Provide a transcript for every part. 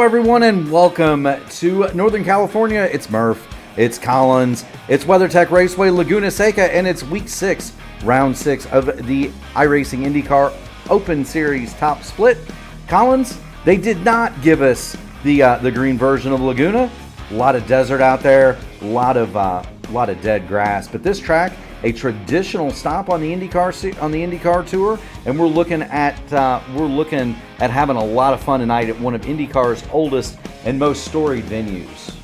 everyone, and welcome to Northern California. It's Murph, it's Collins, it's WeatherTech Raceway, Laguna Seca, and it's Week 6, Round 6 of the iRacing INDYCAR Open Series Top Split. Collins, they did not give us the green version of Laguna. A lot of desert out there, a lot of dead grass. But this track, a traditional stop on the INDYCAR tour, and we're looking at having a lot of fun tonight at one of INDYCAR's oldest and most storied venues.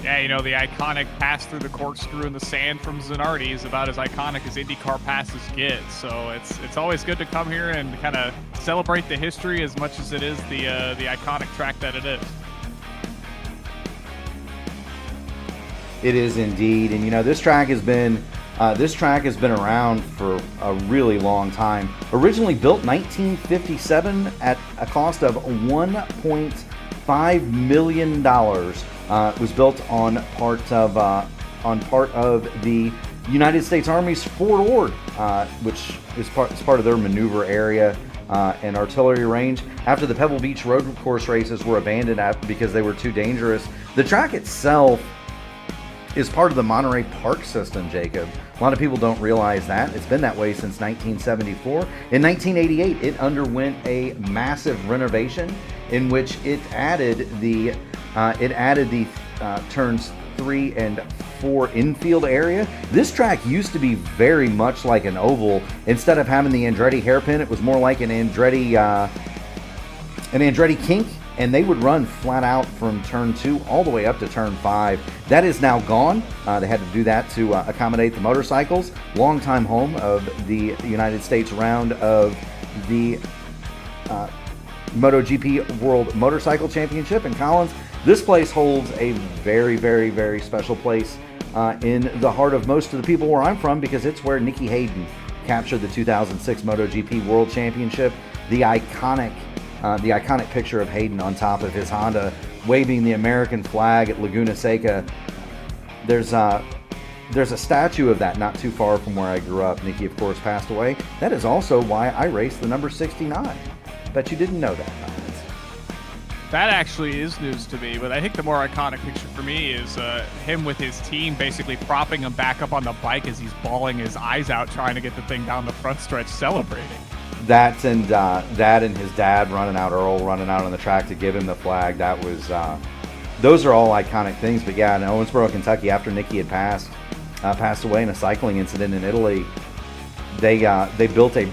Yeah, you know, the iconic pass through the corkscrew in the sand from Zanardi is about as iconic as INDYCAR passes get. So it's always good to come here and kind of celebrate the history as much as it is the iconic track that it is. It is indeed, and you know this track has been around for a really long time. Originally built 1957 at a cost of $1.5 million. It was built on part of the United States Army's Fort Ord, which is part of their maneuver area and artillery range. After the Pebble Beach road course races were abandoned because they were too dangerous, the track itself is part of the Monterey Park system, Jacob. A lot of people don't realize that. It's been that way since 1974. In 1988, it underwent a massive renovation in which it added the turns 3 and 4 infield area. This track used to be very much like an oval. Instead of having the Andretti hairpin, it was more like an Andretti kink. And they would run flat out from turn 2 all the way up to turn 5. That is now gone. They had to do that to accommodate the motorcycles. Longtime home of the United States round of the MotoGP World Motorcycle Championship. And Collins, this place holds a very, very, very special place in the heart of most of the people where I'm from, because it's where Nicky Hayden captured the 2006 MotoGP World Championship. The iconic picture of Hayden on top of his Honda waving the American flag at Laguna Seca. There's a statue of that not too far from where I grew up. Nicky, of course, passed away. That is also why I raced the number 69. Bet you didn't know that. That actually is news to me, but I think the more iconic picture for me is him with his team basically propping him back up on the bike as he's bawling his eyes out trying to get the thing down the front stretch, celebrating. That and his dad Earl running out on the track to give him the flag. That was those are all iconic things. But yeah, in Owensboro, Kentucky, after Nicky had passed away in a cycling incident in Italy, they built a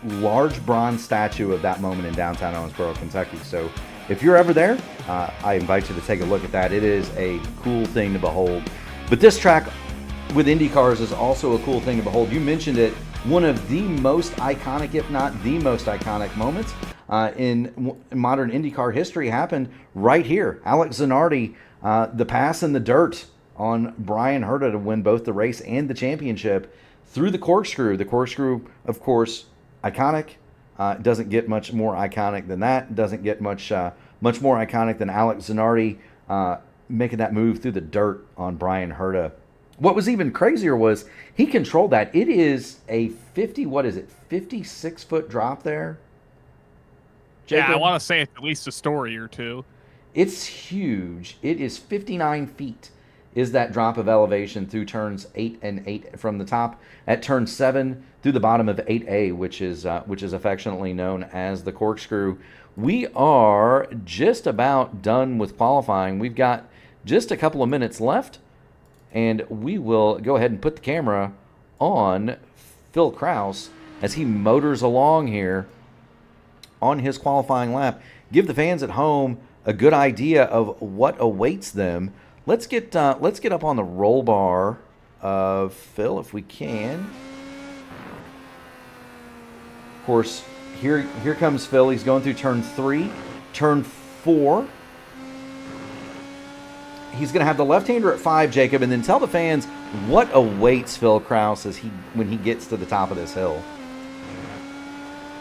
large bronze statue of that moment in downtown Owensboro, Kentucky. So if you're ever there, I invite you to take a look at that. It is a cool thing to behold. But this track with IndyCars is also a cool thing to behold. You mentioned it. One of the most iconic, if not the most iconic moments in modern IndyCar history happened right here. Alex Zanardi, the pass in the dirt on Brian Herta to win both the race and the championship through the corkscrew. The corkscrew, of course, iconic. Doesn't get much more iconic than that. Doesn't get much more iconic than Alex Zanardi making that move through the dirt on Brian Herta. What was even crazier was he controlled that. It is a 56-foot drop there. Jacob? Yeah, I want to say it's at least a story or two. It's huge. It is 59 feet is that drop of elevation through turns 8 and 8 from the top at turn 7 through the bottom of 8A, which is affectionately known as the corkscrew. We are just about done with qualifying. We've got just a couple of minutes left. And we will go ahead and put the camera on Phil Kraus as he motors along here on his qualifying lap. Give the fans at home a good idea of what awaits them. Let's get up on the roll bar of Phil if we can. Of course, here comes Phil. He's going through turn 3, turn 4. He's going to have the left-hander at 5, Jacob, and then tell the fans what awaits Phil Kraus when he gets to the top of this hill.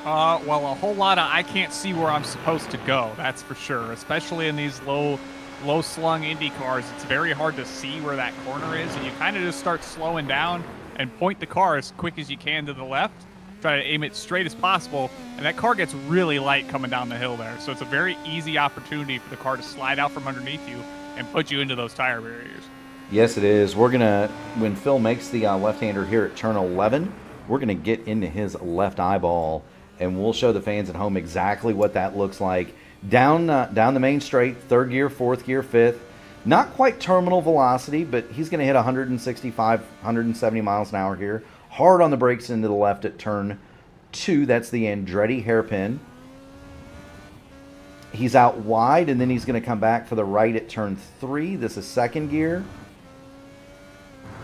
Well, a whole lot of I can't see where I'm supposed to go, that's for sure. Especially in these low-slung Indy cars, it's very hard to see where that corner is, and you kind of just start slowing down and point the car as quick as you can to the left. try to aim it straight as possible, and that car gets really light coming down the hill there. So it's a very easy opportunity for the car to slide out from underneath you and put you into those tire barriers. Yes, it is. We're going to, when Phil makes the left-hander here at turn 11, we're going to get into his left eyeball, and we'll show the fans at home exactly what that looks like. Down the main straight, third gear, fourth gear, fifth. Not quite terminal velocity, but he's going to hit 165, 170 miles an hour here. Hard on the brakes into the left at turn 2. That's the Andretti hairpin. He's out wide, and then he's going to come back for the right at turn 3. This is second gear.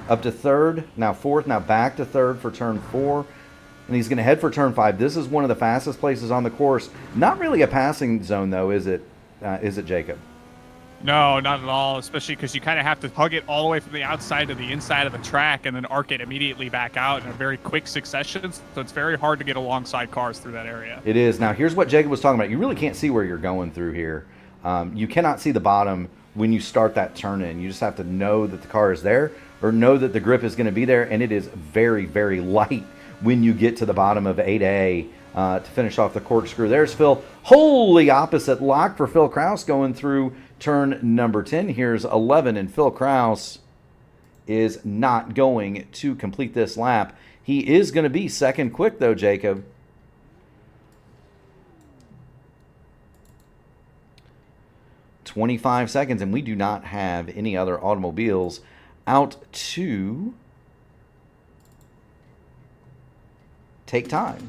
Up to third, now fourth, now back to third for turn 4. And he's going to head for turn 5. This is one of the fastest places on the course. Not really a passing zone, though, is it, Jacob? No, not at all, especially because you kind of have to hug it all the way from the outside to the inside of the track and then arc it immediately back out in a very quick succession. So it's very hard to get alongside cars through that area. It is. Now, here's what Jacob was talking about. You really can't see where you're going through here. You cannot see the bottom when you start that turn in. You just have to know that the car is there or know that the grip is going to be there, and it is very, very light when you get to the bottom of 8A to finish off the corkscrew. There's Phil. Wholly opposite lock for Phil Kraus going through turn number 10. Here's 11, and Phil Kraus is not going to complete this lap. He is going to be second quick, though, Jacob. "25 seconds, and we do not have any other automobiles out to take time.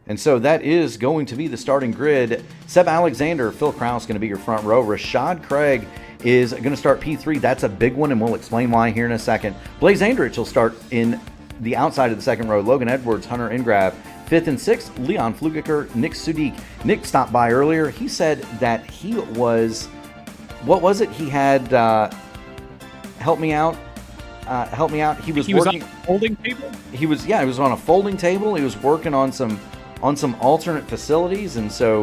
And so that is going to be the starting grid. Seb Alexander, Phil Kraus going to be your front row. Rashad Craig is going to start P3. That's a big one, and we'll explain why here in a second. Blaze Andrich will start in the outside of the second row. Logan Edwards, Hunter Ingrab, 5th and 6th. Leon Flugiker, Nick Sudik. Nick stopped by earlier. He said that he was, what was it? He had, help me out. He was working on a folding table. He was on a folding table. He was working on some alternate facilities, and so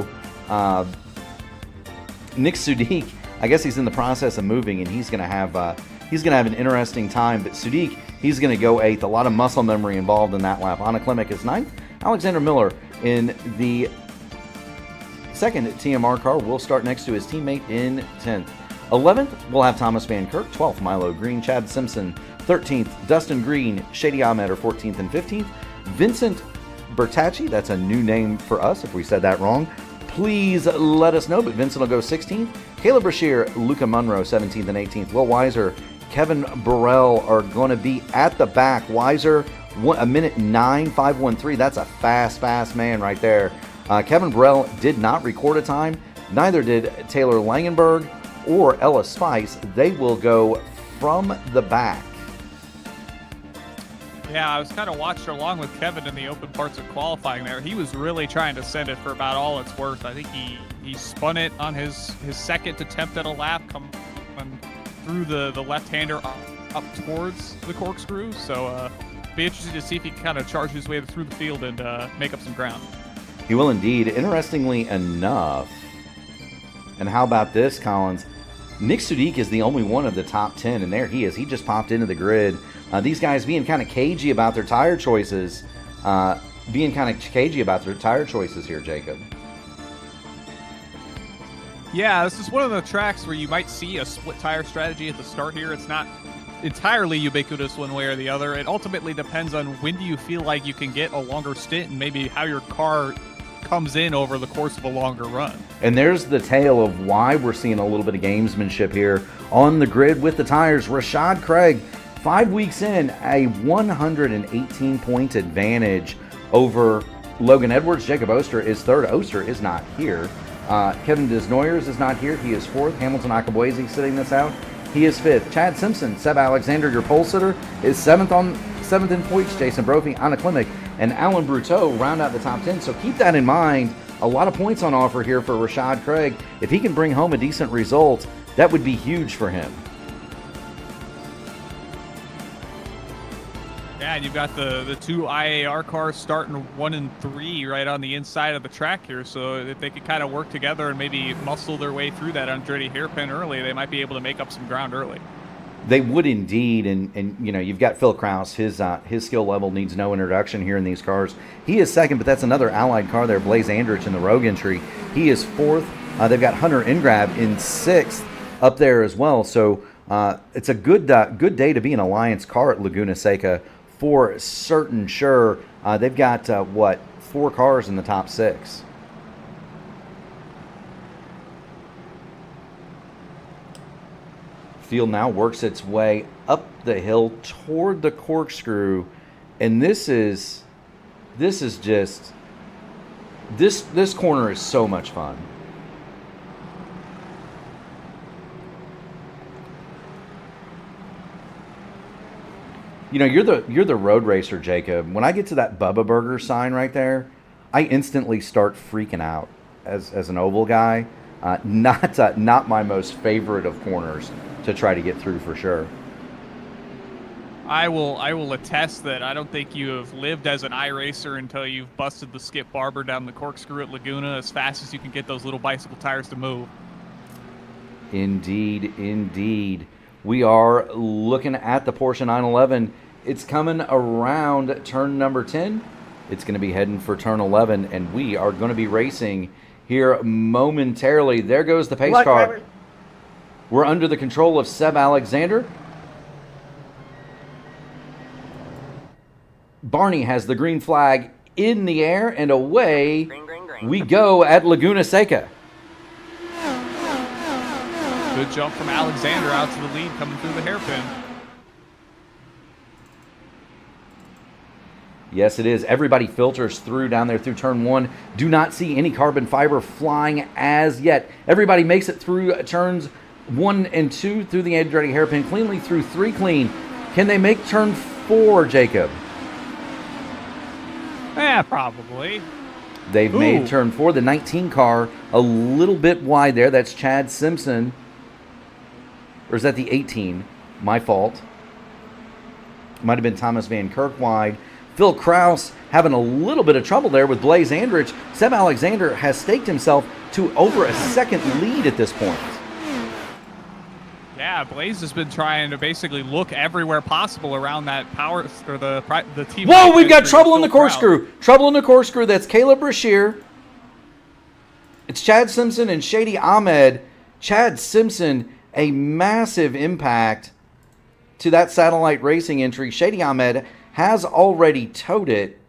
Nick Sudik, I guess he's in the process of moving, and he's gonna have an interesting time. But Sudik, he's gonna go 8th. A lot of muscle memory involved in that lap. Anna Klimek is 9th. Alexander Miller in the second TMR car will start next to his teammate in 10th. 11th, we'll have Thomas Van Kirk. 12th, Milo Green. Chad Simpson, 13th. Dustin Green, Shady Ahmed are 14th and 15th. Vincent Bertacci, that's a new name for us if we said that wrong. Please let us know, but Vincent will go 16th. Caleb Brashear, Luca Munro, 17th and 18th. Will Weiser, Kevin Burrell are going to be at the back. Weiser, 1:09.513. That's a fast man right there. Kevin Burrell did not record a time. Neither did Taylor Langenberg or Ella Spice. They will go from the back. Yeah, I was kind of watching along with Kevin in the open parts of qualifying there. He was really trying to send it for about all it's worth. I think he spun it on his second attempt at a lap, coming through the left-hander up towards the corkscrew. So be interested to see if he can kind of charge his way through the field and make up some ground. He will indeed. Interestingly enough, and how about this, Collins? Nick Sudik is the only one of the top 10, and there he is. He just popped into the grid. These guys being kind of cagey about their tire choices. Here, Jacob. Yeah, this is one of the tracks where you might see a split tire strategy at the start here. It's not entirely ubiquitous one way or the other. It ultimately depends on when do you feel like you can get a longer stint and maybe how your car comes in over the course of a longer run. And there's the tale of why we're seeing a little bit of gamesmanship here on the grid with the tires. Rashad Craig, 5 weeks in, a 118-point advantage over Logan Edwards. Jacob Oster is third. Oster is not here. Kevin Desnoyers is not here. He is fourth. Hamilton Akabuezi sitting this out. He is fifth. Chad Simpson, Seb Alexander, your pole sitter, is seventh in points. Jason Brophy, Anna Klimek, and Alan Bruteau round out the top 10. So keep that in mind. A lot of points on offer here for Rashad Craig. If he can bring home a decent result, that would be huge for him. Yeah, Yeah, and you've got the two IAR cars starting 1 and 3 right on the inside of the track here. So if they could kind of work together and maybe muscle their way through that Andretti hairpin early, they might be able to make up some ground early. They would indeed, and you know, you've got Phil Kraus. His skill level needs no introduction here in these cars. He is second, but that's another Allied car there, Blaze Andrich in the Rogue entry. He is fourth. They've got Hunter Ingrab in sixth up there as well. So it's a good day to be an Alliance car at Laguna Seca for certain sure. They've got, 4 cars in the top 6. Field now works its way up the hill toward the corkscrew, and this corner is so much fun. You know, you're the road racer, Jacob. When I get to that Bubba Burger sign right there, I instantly start freaking out as an oval guy. Not my most favorite of corners to try to get through for sure. I will attest that I don't think you have lived as an iRacer until you've busted the Skip Barber down the corkscrew at Laguna as fast as you can get those little bicycle tires to move. Indeed, indeed. We are looking at the Porsche 911. It's coming around turn number 10. It's going to be heading for turn 11, and we are going to be racing here momentarily. There goes the pace car. We're under the control of Seb Alexander. Barney has the green flag in the air, and away we go at Laguna Seca. Good jump from Alexander out to the lead coming through the hairpin. Yes, it is. Everybody filters through down there through turn 1. Do not see any carbon fiber flying as yet. Everybody makes it through turns 1 and 2 through the Andretti hairpin cleanly, through 3 clean. Can they make turn 4, Jacob? Yeah, probably. They've made turn 4. The 19 car a little bit wide there. That's Chad Simpson. Or is that the 18? My fault. Might have been Thomas Van Kirkwide. Phil Kraus having a little bit of trouble there with Blaze Andrich. Seb Alexander has staked himself to over a second lead at this point. Yeah, Blaze has been trying to basically look everywhere possible around that power or the team. Whoa, we've got trouble in the corkscrew. Trouble in the corkscrew. That's Caleb Brashear. It's Chad Simpson and Shady Ahmed. Chad Simpson, a massive impact to that satellite racing entry. Shady Ahmed has already towed it.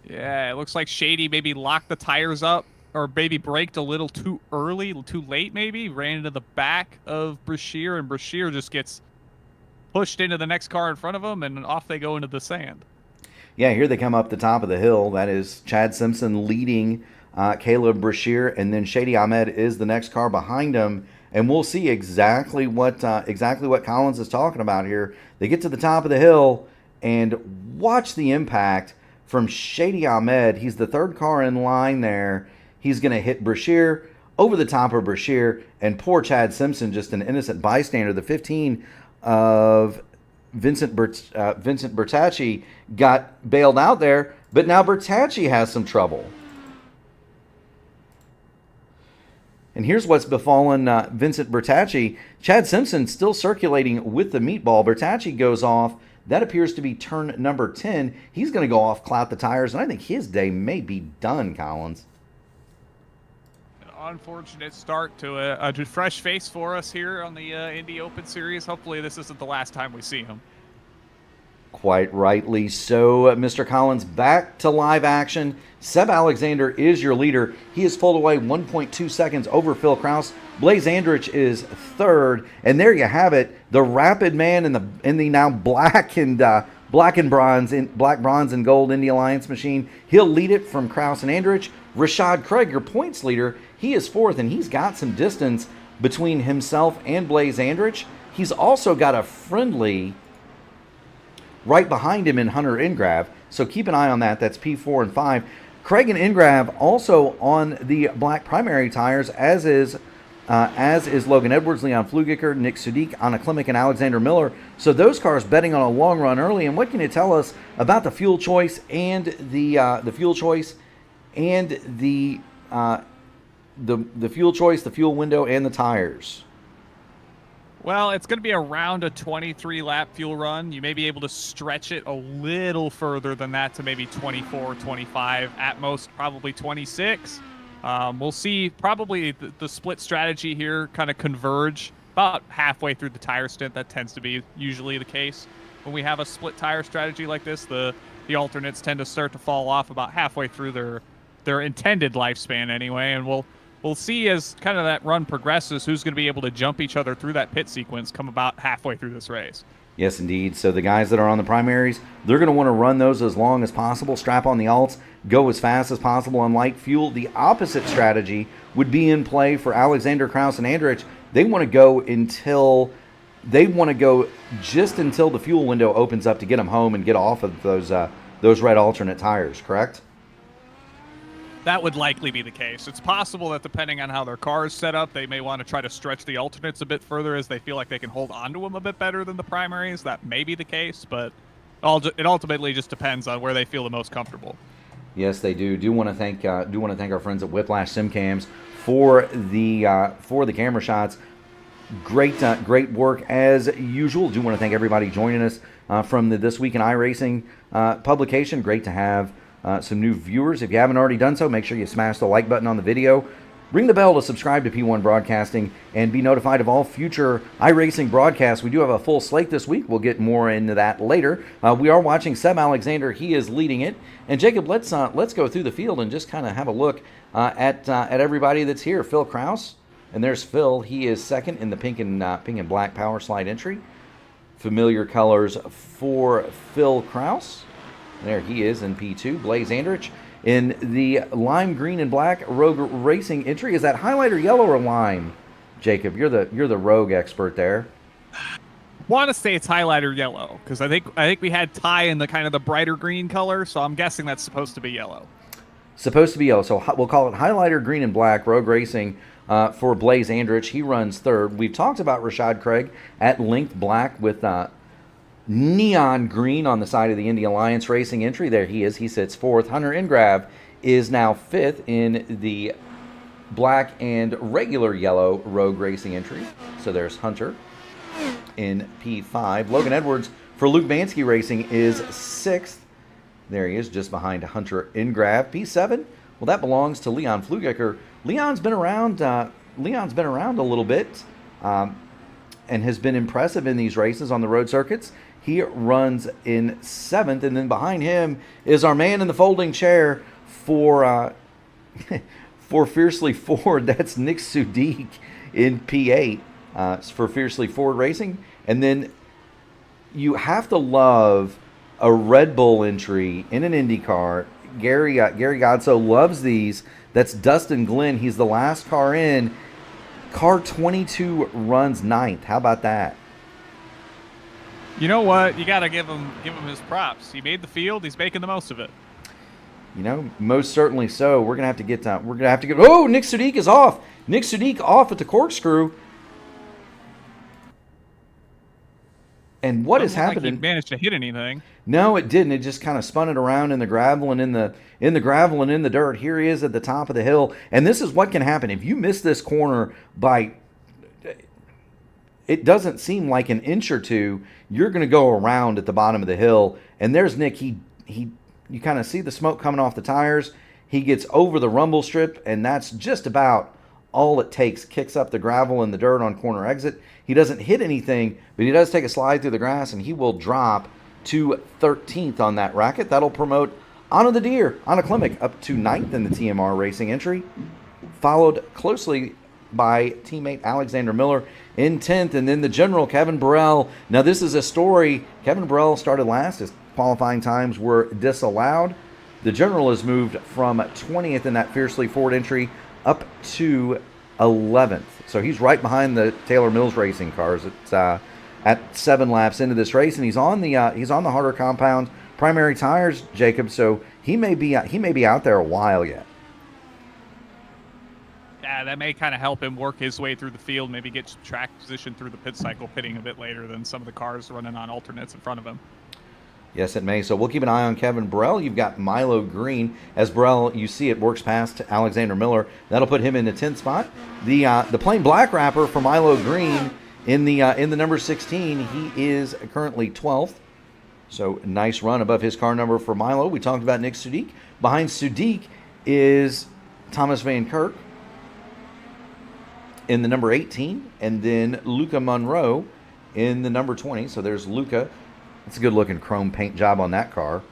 Yeah, it looks like Shady maybe locked the tires up or maybe braked a little too early, too late maybe, ran into the back of Brashear, and Brashear just gets pushed into the next car in front of him, and off they go into the sand. Yeah, here they come up the top of the hill. That is Chad Simpson leading Caleb Brashear, and then Shady Ahmed is the next car behind him. And we'll see exactly what Collins is talking about here. They get to the top of the hill, and watch the impact from Shady Ahmed. He's the 3rd car in line there. He's going to hit Brashear over the top of Brashear, and poor Chad Simpson, just an innocent bystander. The 15 of Vincent Bertacci got bailed out there, but now Bertacci has some trouble. And here's what's befallen Vincent Bertacci. Chad Simpson still circulating with the meatball. Bertacci goes off. That appears to be turn number 10. He's going to go off, clout the tires, and I think his day may be done, Collins. Unfortunate start to a fresh face for us here on the Indy Open Series. Hopefully this isn't the last time we see him. Quite rightly so, Mr. Collins. Back to live action. Seb Alexander is your leader. He has pulled away 1.2 seconds over Phil Kraus. Blaze Andrich is 3rd, and there you have it. The rapid man in the now black bronze and gold Indy Alliance machine. He'll lead it from Kraus and Andrich. Rashad Craig, your points leader, he is 4th, and he's got some distance between himself and Blaze Andrich. He's also got a friendly right behind him in Hunter Ingrab, so keep an eye on that. That's P4 and 5. Craig and Ingrab also on the black primary tires, as is as is Logan Edwards, Leon Flugicker, Nick Sudik, Anna Klimek, and Alexander Miller. So those cars betting on a long run early. And what can you tell us about the fuel choice and the fuel choice and the fuel choice, the fuel window, and the tires? Well, it's going to be around a 23-lap fuel run. You may be able to stretch it a little further than that to maybe 24, 25, at most probably 26. We'll see probably the split strategy here kind of converge about halfway through the tire stint. That tends to be usually the case. When we have a split tire strategy like this, the alternates tend to start to fall off about halfway through their intended lifespan anyway, and we'll see as kind of that run progresses who's going to be able to jump each other through that pit sequence come about halfway through this race. Yes, indeed. So the guys that are on the primaries, they're going to want to run those as long as possible, strap on the alts, go as fast as possible on light fuel. The opposite strategy would be in play for Alexander, Kraus, and Andrich. They want to go just until the fuel window opens up to get them home and get off of those red alternate tires, correct? That would likely be the case. It's possible that depending on how their car is set up, they may want to try to stretch the alternates a bit further as they feel like they can hold onto them a bit better than the primaries. That may be the case, but it ultimately just depends on where they feel the most comfortable. Yes, they do. Do want to thank our friends at Whiplash SimCams for the camera shots. Great work as usual. Do want to thank everybody joining us from the This Week in iRacing publication. Great to have some new viewers. If you haven't already done so, make sure you smash the like button on the video. Ring the bell to subscribe to P1 Broadcasting and be notified of all future iRacing broadcasts. We do have a full slate this week. We'll get more into that later. We are watching Seb Alexander. He is leading it. And Jacob, let's go through the field and just kind of have a look at everybody that's here. Phil Kraus, and there's Phil. He is second in the pink and black power slide entry. Familiar colors for Phil Kraus. There he is in P2. Blaze Andrich in the lime green and black Rogue Racing entry. Is that highlighter yellow or lime? Jacob, you're the Rogue expert there. Want to say it's highlighter yellow because I think we had Ty in the kind of the brighter green color, so I'm guessing that's supposed to be yellow. Supposed to be yellow, so we'll call it highlighter green and black Rogue Racing for Blaze Andrich. He runs third. We've talked about Rashad Craig at length black with neon green on the side of the Indy Alliance Racing entry. There he is. He sits fourth. Hunter Ingrav is now fifth in the black and regular yellow Rogue Racing entry. So there's Hunter in P5. Logan Edwards for Luke Bansky Racing is sixth. There he is, just behind Hunter Ingrav. P7, well, that belongs to Leon Flugicker. Leon's been around a little bit and has been impressive in these races on the road circuits. He runs in seventh, and then behind him is our man in the folding chair for Fiercely Ford. That's Nick Sudik in P8 for Fiercely Ford Racing. And then you have to love a Red Bull entry in an IndyCar. Gary Godso loves these. That's Dustin Glenn. He's the last car in. Car 22 runs ninth. How about that? You know what? You got to give him his props. He made the field. He's making the most of it. You know, most certainly so. We're gonna have to get. Oh, Nick Sudik is off. Nick Sudik off at the corkscrew. And what is happening? Like he managed to hit anything? No, it didn't. It just kind of spun it around in the gravel and in the gravel and in the dirt. Here he is at the top of the hill, and this is what can happen if you miss this corner by. It doesn't seem like an inch or two. You're going to go around at the bottom of the hill, and there's Nick. You kind of see the smoke coming off the tires. He gets over the rumble strip, and that's just about all it takes. Kicks up the gravel and the dirt on corner exit. He doesn't hit anything, but he does take a slide through the grass, and he will drop to 13th on that racket. That'll promote Anna the Deer, Anna Klimek, up to 9th in the TMR Racing entry, followed closely by teammate Alexander Miller in 10th, and then the general Kevin Burrell. Now this is a story. Kevin Burrell started last. His qualifying times were disallowed. The general has moved from 20th in that Fiercely Ford entry up to 11th. So he's right behind the Taylor Mills Racing cars. It's at 7 laps into this race, and he's on the harder compound primary tires, Jacob. So he may be out there a while yet. Yeah, Yeah, that may kind of help him work his way through the field, maybe get some track position through the pit cycle, pitting a bit later than some of the cars running on alternates in front of him. Yes, it may. So we'll keep an eye on Kevin Burrell. You've got Milo Green. As Burrell, you see it works past Alexander Miller. That'll put him in the 10th spot. The plain black wrapper for Milo Green in the number 16. He is currently 12th. So nice run above his car number for Milo. We talked about Nick Sudik. Behind Sudik is Thomas Van Kirk in the number 18, and then Luca Monroe in the number 20. So there's Luca. It's a good-looking chrome paint job on that car.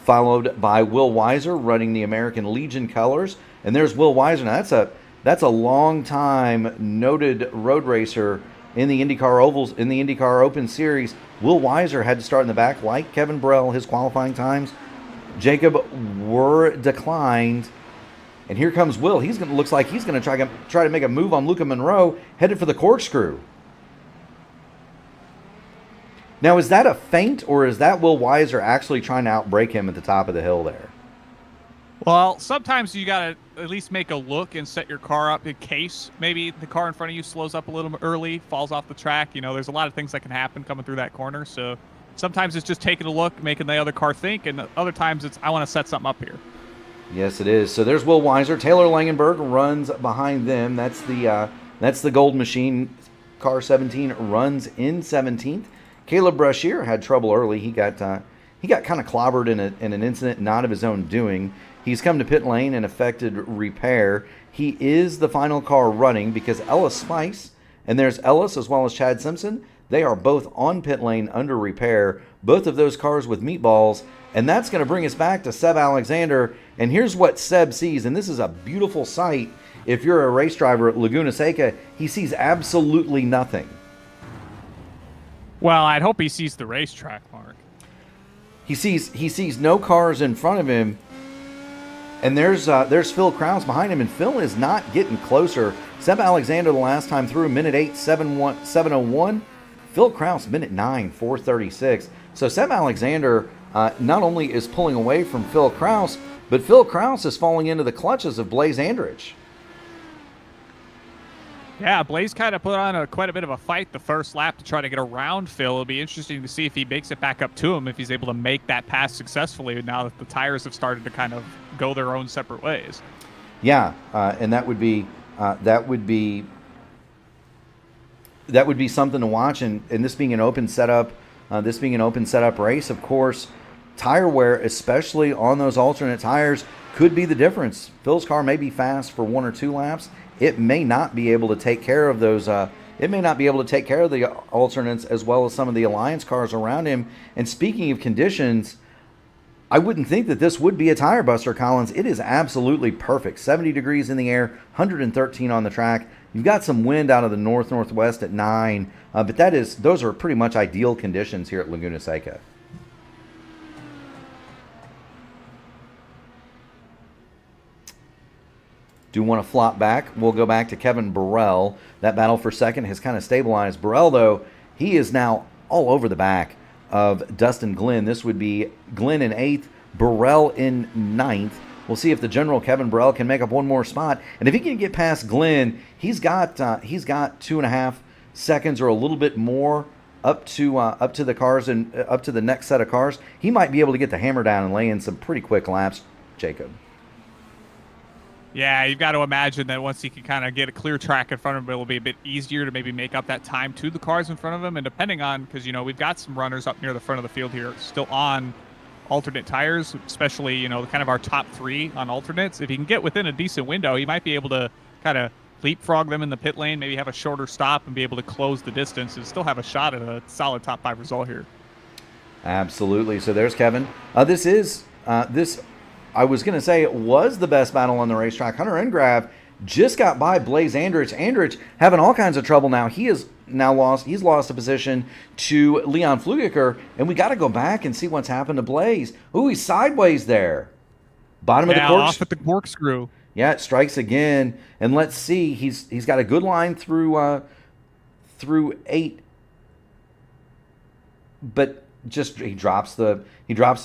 Followed by Will Weiser running the American Legion colors. And there's Will Weiser. Now, that's a long-time noted road racer in the IndyCar Ovals, in the IndyCar Open Series. Will Weiser had to start in the back like Kevin Burrell. His qualifying times, Jacob, were declined. And here comes Will. Looks like he's going to try to make a move on Luca Monroe, headed for the corkscrew. Now, is that a feint, or is that Will Weiser actually trying to outbrake him at the top of the hill there? Well, sometimes you got to at least make a look and set your car up in case maybe the car in front of you slows up a little early, falls off the track. You know, there's a lot of things that can happen coming through that corner. So sometimes it's just taking a look, making the other car think, and other times it's, I want to set something up here. Yes, it is. So there's Will Weiser. Taylor Langenberg runs behind them. That's the Gold Machine. Car 17 runs in 17th. Caleb Brashear had trouble early. He got kind of clobbered in an incident not of his own doing. He's come to pit lane and effected repair. He is the final car running because Ellis Spice, and there's Ellis as well as Chad Simpson, they are both on pit lane under repair. Both of those cars with meatballs, and that's going to bring us back to Seb Alexander. And here's what Seb sees, and this is a beautiful sight. If you're a race driver at Laguna Seca, he sees absolutely nothing. Well, I'd hope he sees the racetrack, Mark. He sees no cars in front of him, and there's Phil Krause behind him, and Phil is not getting closer. Seb Alexander the last time through, minute 8:701. Phil Krause, minute 9:436. So Seb Alexander not only is pulling away from Phil Krause, but Phil Krause is falling into the clutches of Blaze Andrich. Yeah, Blaze kind of put on quite a bit of a fight the first lap to try to get around Phil. It'll be interesting to see if he makes it back up to him, if he's able to make that pass successfully now that the tires have started to kind of go their own separate ways. Yeah, and that would be something to watch. And this being an open setup, race, of course, tire wear, especially on those alternate tires, could be the difference. Phil's car may be fast for 1 or 2 laps. It may not be able to take care of those. It may not be able to take care of the alternates as well as some of the Alliance cars around him. And speaking of conditions, I wouldn't think that this would be a tire buster, Collins. It is absolutely perfect. 70 degrees in the air, 113 on the track. You've got some wind out of the northwest at 9, but those are pretty much ideal conditions here at Laguna Seca. Do want to flop back. We'll go back to Kevin Burrell. That battle for second has kind of stabilized. Burrell, though, he is now all over the back of Dustin Glenn. This would be Glenn in 8th, Burrell in 9th. We'll see if the general Kevin Burrell can make up one more spot. And if he can get past Glenn, he's got 2.5 seconds or a little bit more up to the cars and up to the next set of cars. He might be able to get the hammer down and lay in some pretty quick laps, Jacob. Yeah, you've got to imagine that once he can kind of get a clear track in front of him, it'll be a bit easier to maybe make up that time to the cars in front of him. And depending on, because, we've got some runners up near the front of the field here still on alternate tires, especially, kind of our top 3 on alternates. If he can get within a decent window, he might be able to kind of leapfrog them in the pit lane, maybe have a shorter stop and be able to close the distance and still have a shot at a solid top 5 result here. Absolutely. So there's Kevin. I was going to say it was the best battle on the racetrack. Hunter Engrav just got by Blaze Andrich. Andrich having all kinds of trouble now. He's lost a position to Leon Flugiker, and we got to go back and see what's happened to Blaze. Ooh, he's sideways there. Bottom of the corkscrew. Off at the corkscrew. Yeah, it strikes again, and let's see. He's got a good line through 8, but he drops the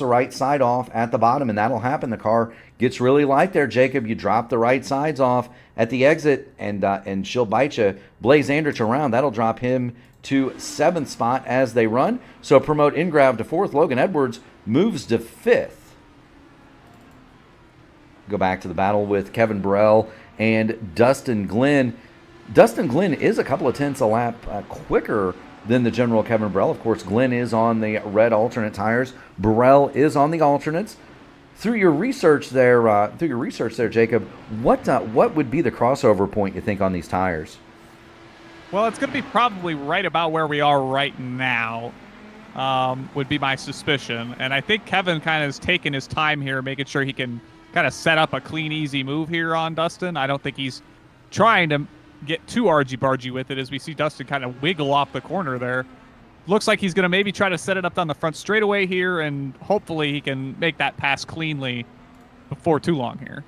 right side off at the bottom, and that'll happen. The car gets really light there, Jacob. You drop the right sides off at the exit, and she'll bite you. Blaze Andrich around. That'll drop him to 7th spot as they run. So promote Ingrav to 4th. Logan Edwards moves to 5th. Go back to the battle with Kevin Burrell and Dustin Glenn. Dustin Glenn is a couple of tenths a lap quicker than the general Kevin Burrell. Of course, Glenn is on the red alternate tires. Burrell is on the alternates. Through your research there, Jacob, what would be the crossover point you think on these tires? Well, it's going to be probably right about where we are right now, would be my suspicion. And I think Kevin kind of has taken his time here, making sure he can kind of set up a clean, easy move here on Dustin. I don't think he's trying to get too argy-bargy with it, as we see Dustin kind of wiggle off the corner there. Looks like he's going to maybe try to set it up down the front straightaway here, and hopefully he can make that pass cleanly before too long here.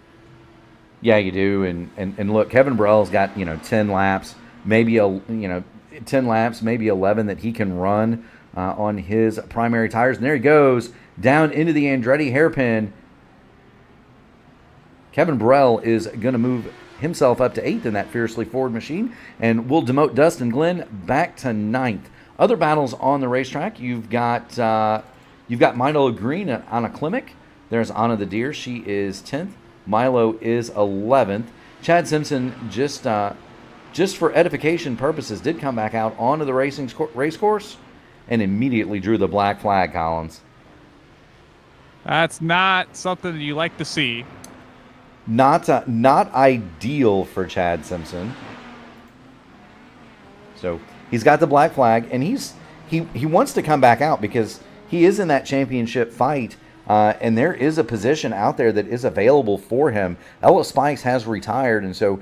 Yeah, you do. And look, Kevin Burrell's got 10 laps, maybe 10 laps, maybe 11 that he can run on his primary tires. And there he goes down into the Andretti hairpin. Kevin Burrell is going to move himself up to 8th in that fiercely Ford machine, and we'll demote Dustin Glenn back to 9th. Other battles on the racetrack, you've got Milo Green and Anna Klimek. There's Anna the Deer. She is 10th. Milo is 11th. Chad Simpson, just for edification purposes, did come back out onto the race course and immediately drew the black flag, Collins. That's not something that you like to see. Not ideal for Chad Simpson. So he's got the black flag, and he wants to come back out because he is in that championship fight, and there is a position out there that is available for him. Ella Spikes has retired, and so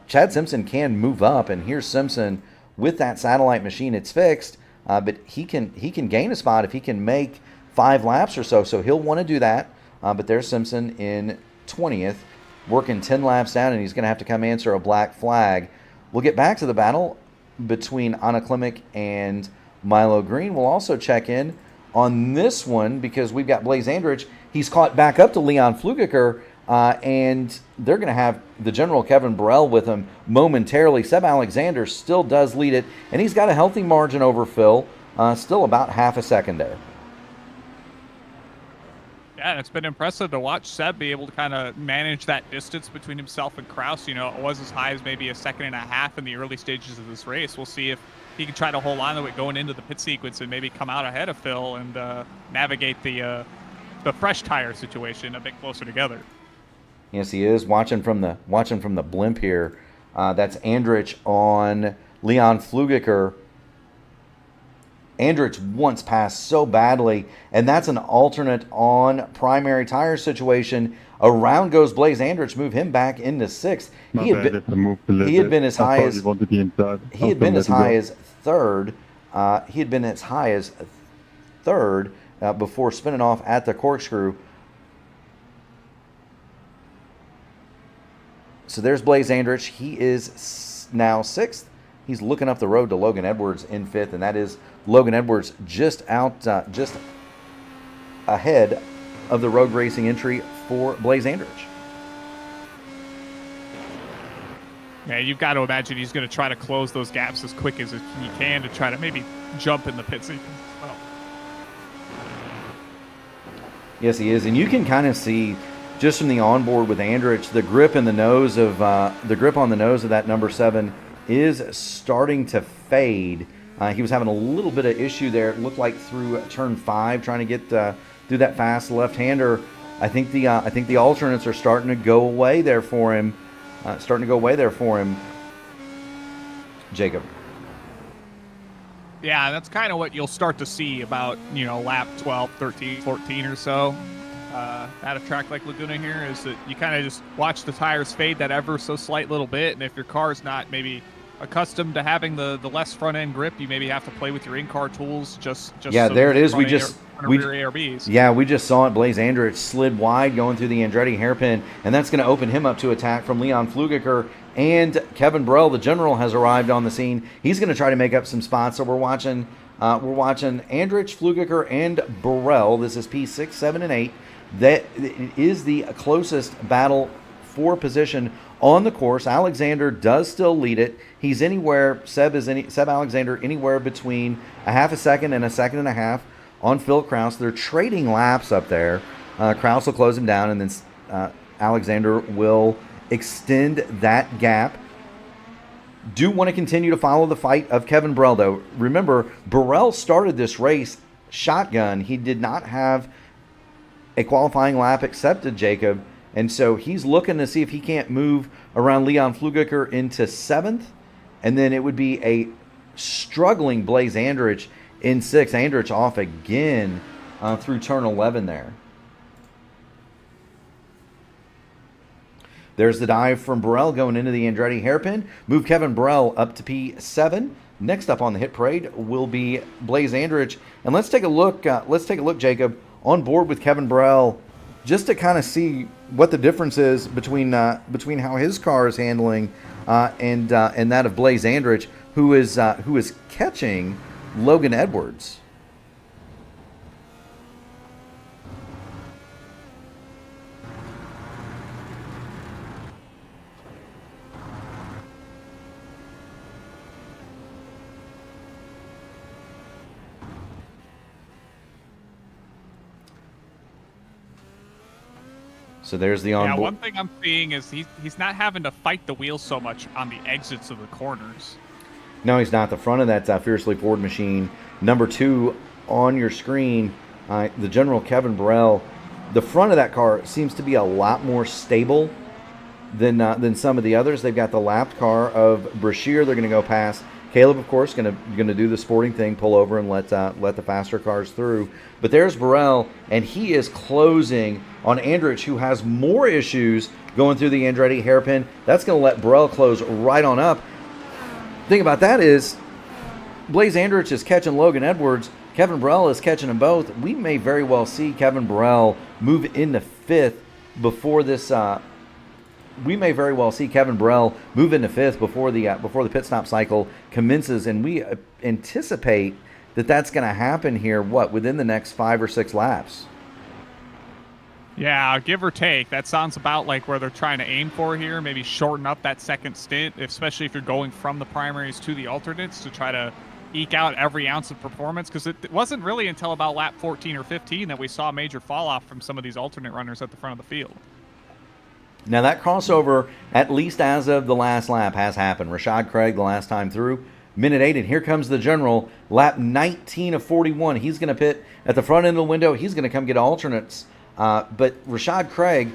Chad Simpson can move up. And here's Simpson with that satellite machine. It's fixed, but he can gain a spot if he can make 5 laps or so. So he'll want to do that. But there's Simpson in 20th. Working 10 laps down, and he's going to have to come answer a black flag. We'll get back to the battle between Anna Klimek and Milo Green. We'll also check in on this one because we've got Blaze Andrich. He's caught back up to Leon Flugiker, and they're going to have the general Kevin Burrell with him momentarily. Seb Alexander still does lead it, and he's got a healthy margin over Phil, still about half a second there. Yeah, it's been impressive to watch Seb be able to kind of manage that distance between himself and Kraus. It was as high as maybe a second and a half in the early stages of this race. We'll see if he can try to hold on to it going into the pit sequence and maybe come out ahead of Phil and navigate the fresh tire situation a bit closer together. Yes, he is. Watching from the blimp here, that's Andrich on Leon Flugiker. Andrich once passed so badly, and that's an alternate on primary tire situation. Around goes Blaze Andrich, move him back into 6th. He had been as high as third. He had been as high as third before spinning off at the corkscrew. So there's Blaze Andrich. He is now 6th. He's looking up the road to Logan Edwards in 5th, and that is Logan Edwards just ahead of the road racing entry for Blaze Andrich. Yeah, you've got to imagine he's going to try to close those gaps as quick as he can to try to maybe jump in the pit sequence as well. Yes, he is, and you can kind of see just from the onboard with Andrich, the grip on the nose of that number 7 is starting to fade. He was having a little bit of issue there. It looked like through turn 5, trying to get through that fast left-hander. I think the alternates are starting to go away there for him. Jacob. Yeah, that's kind of what you'll start to see about lap 12, 13, 14 or so. At a track like Laguna here, is that you kind of just watch the tires fade that ever so slight little bit, and if your car's not maybe accustomed to having the less front end grip, you maybe have to play with your in-car tools. Yeah, so there it is. We just saw it. Blaze Andrich slid wide going through the Andretti hairpin, and that's going to open him up to attack from Leon Flugiker. And Kevin Burrell, the general, has arrived on the scene. He's going to try to make up some spots. So we're watching We're watching Andrich, Flugiger, and Burrell. This is P6, 7, and 8. That is the closest battle for position on the course. Alexander does still lead it. He's anywhere, Seb Alexander, anywhere between a half a second and a second and a half on Phil Kraus. They're trading laps up there. Kraus will close him down, and then Alexander will extend that gap. Do want to continue to follow the fight of Kevin Burrell, though. Remember, Burrell started this race shotgun. He did not have a qualifying lap accepted, Jacob. And so he's looking to see if he can't move around Leon Flugiger into 7th. And then it would be a struggling Blaze Andrich in 6th. Andrich off again through turn 11 there. There's the dive from Burrell going into the Andretti hairpin. Move Kevin Burrell up to P7. Next up on the hit parade will be Blaze Andrich. And let's take a look, Jacob, on board with Kevin Burrell, just to kind of see what the difference is between how his car is handling and that of Blaze Andrich, who is catching Logan Edwards. So there's the onboard. Yeah, one thing I'm seeing is he's not having to fight the wheels so much on the exits of the corners. No, he's not. The front of that Fiercely Ford machine, number 2 on your screen, the General Kevin Burrell, the front of that car seems to be a lot more stable than some of the others. They've got the lapped car of Brashear. They're going to go past. Caleb, of course, going to do the sporting thing, pull over and let the faster cars through. But there's Burrell, and he is closing on Andrich, who has more issues going through the Andretti hairpin. That's going to let Burrell close right on up. The thing about that is Blaze Andrich is catching Logan Edwards. Kevin Burrell is catching them both. We may very well see Kevin Burrell move into 5th before this. We may very well see Kevin Burrell move into 5th before the pit stop cycle commences, and we anticipate that that's going to happen here. Within the next 5 or 6 laps? Yeah, give or take. That sounds about like where they're trying to aim for here. Maybe shorten up that second stint, especially if you're going from the primaries to the alternates to try to eke out every ounce of performance, because it wasn't really until about lap 14 or 15 that we saw a major fall off from some of these alternate runners at the front of the field. Now that crossover, at least as of the last lap, has happened. Rashad Craig, the last time through, minute 8, and here comes the General, lap 19 of 41. He's going to pit at the front end of the window. He's going to come get alternates. But Rashad Craig,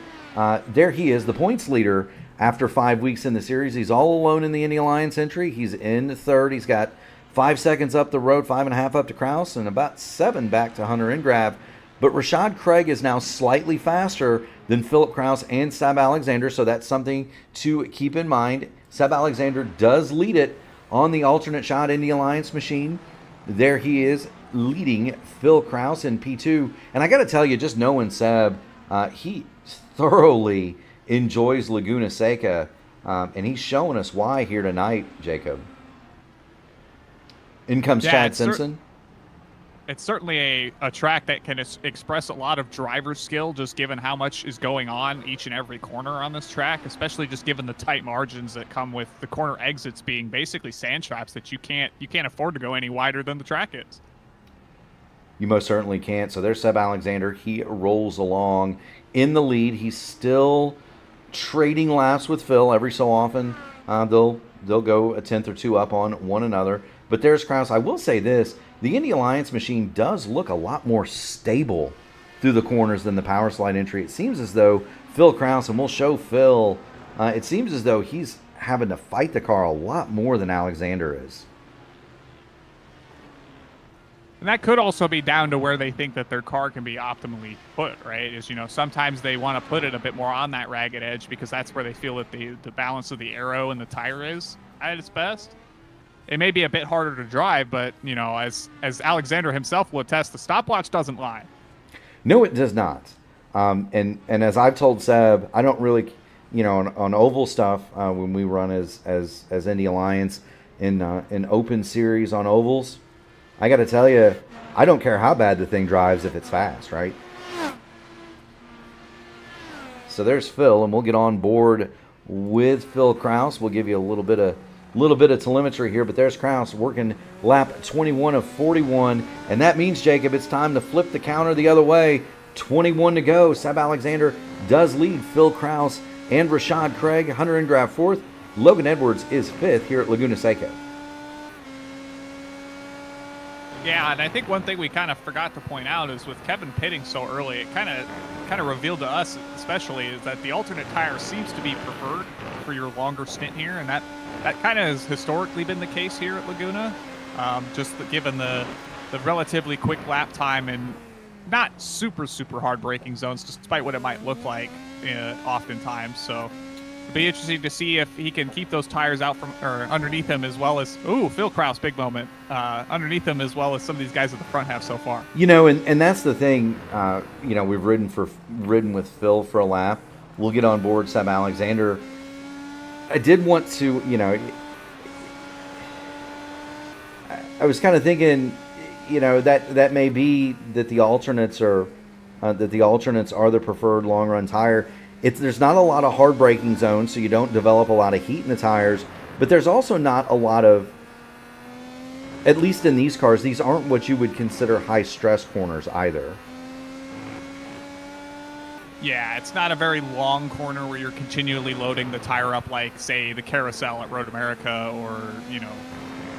there he is, the points leader after 5 weeks in the series. He's all alone in the Indy Alliance entry. He's in 3rd. He's got 5 seconds up the road, 5.5 up to Kraus, and about 7 back to Hunter Ingrave. But Rashad Craig is now slightly faster than Philip Kraus and Seb Alexander, so that's something to keep in mind. Seb Alexander does lead it on the alternate shot Indy Alliance machine. There he is, leading Phil Kraus in P2. And I got to tell you, just knowing Seb, he thoroughly enjoys Laguna Seca, and he's showing us why here tonight, Jacob. In comes Chad Simpson. It's certainly a track that can express a lot of driver skill, just given how much is going on each and every corner on this track, especially just given the tight margins that come with the corner exits being basically sand traps that you can't afford to go any wider than the track is. You most certainly can't. So there's Seb Alexander. He rolls along in the lead. He's still trading laps with Phil every so often. They'll go a 10th or 2 up on one another. But there's Kraus. I will say this. The Indy Alliance machine does look a lot more stable through the corners than the power slide entry. It seems as though Phil Kraus, and we'll show Phil, it seems as though he's having to fight the car a lot more than Alexander is. And that could also be down to where they think that their car can be optimally put, right? Is, sometimes they want to put it a bit more on that ragged edge because that's where they feel that the balance of the aero and the tire is at its best. It may be a bit harder to drive, but, as Alexander himself will attest, the stopwatch doesn't lie. No, it does not. And as I've told Seb, I don't really, on oval stuff, when we run as Indy Alliance in open series on ovals, I got to tell you, I don't care how bad the thing drives if it's fast, right? So there's Phil, and we'll get on board with Phil Kraus. We'll give you a little bit of telemetry here, but there's Kraus working lap 21 of 41, and that means, Jacob, it's time to flip the counter the other way. 21 to go. Seb Alexander does lead Phil Kraus and Rashad Craig. Hunter Ingraf fourth. Logan Edwards is fifth here at Laguna Seca. Yeah, and I think one thing we kind of forgot to point out is with Kevin pitting so early, it kind of revealed to us, especially, is that the alternate tire seems to be preferred for your longer stint here, and that kind of has historically been the case here at Laguna. Given the relatively quick lap time and not super hard braking zones, despite what it might look like oftentimes. So it'll be interesting to see if he can keep those tires out from or underneath him, as well as Phil Kraus, big moment, underneath him, as well as some of these guys at the front have so far. And that's the thing. We've ridden with Phil for a lap. We'll get on board Seb Alexander. I did want to, I was kind of thinking, that may be that the alternates are the preferred long run tire. There's not a lot of hard braking zones, so you don't develop a lot of heat in the tires, but there's also not a lot of, at least in these cars, these aren't what you would consider high stress corners either. Yeah, it's not a very long corner where you're continually loading the tire up like, say, the Carousel at Road America, or,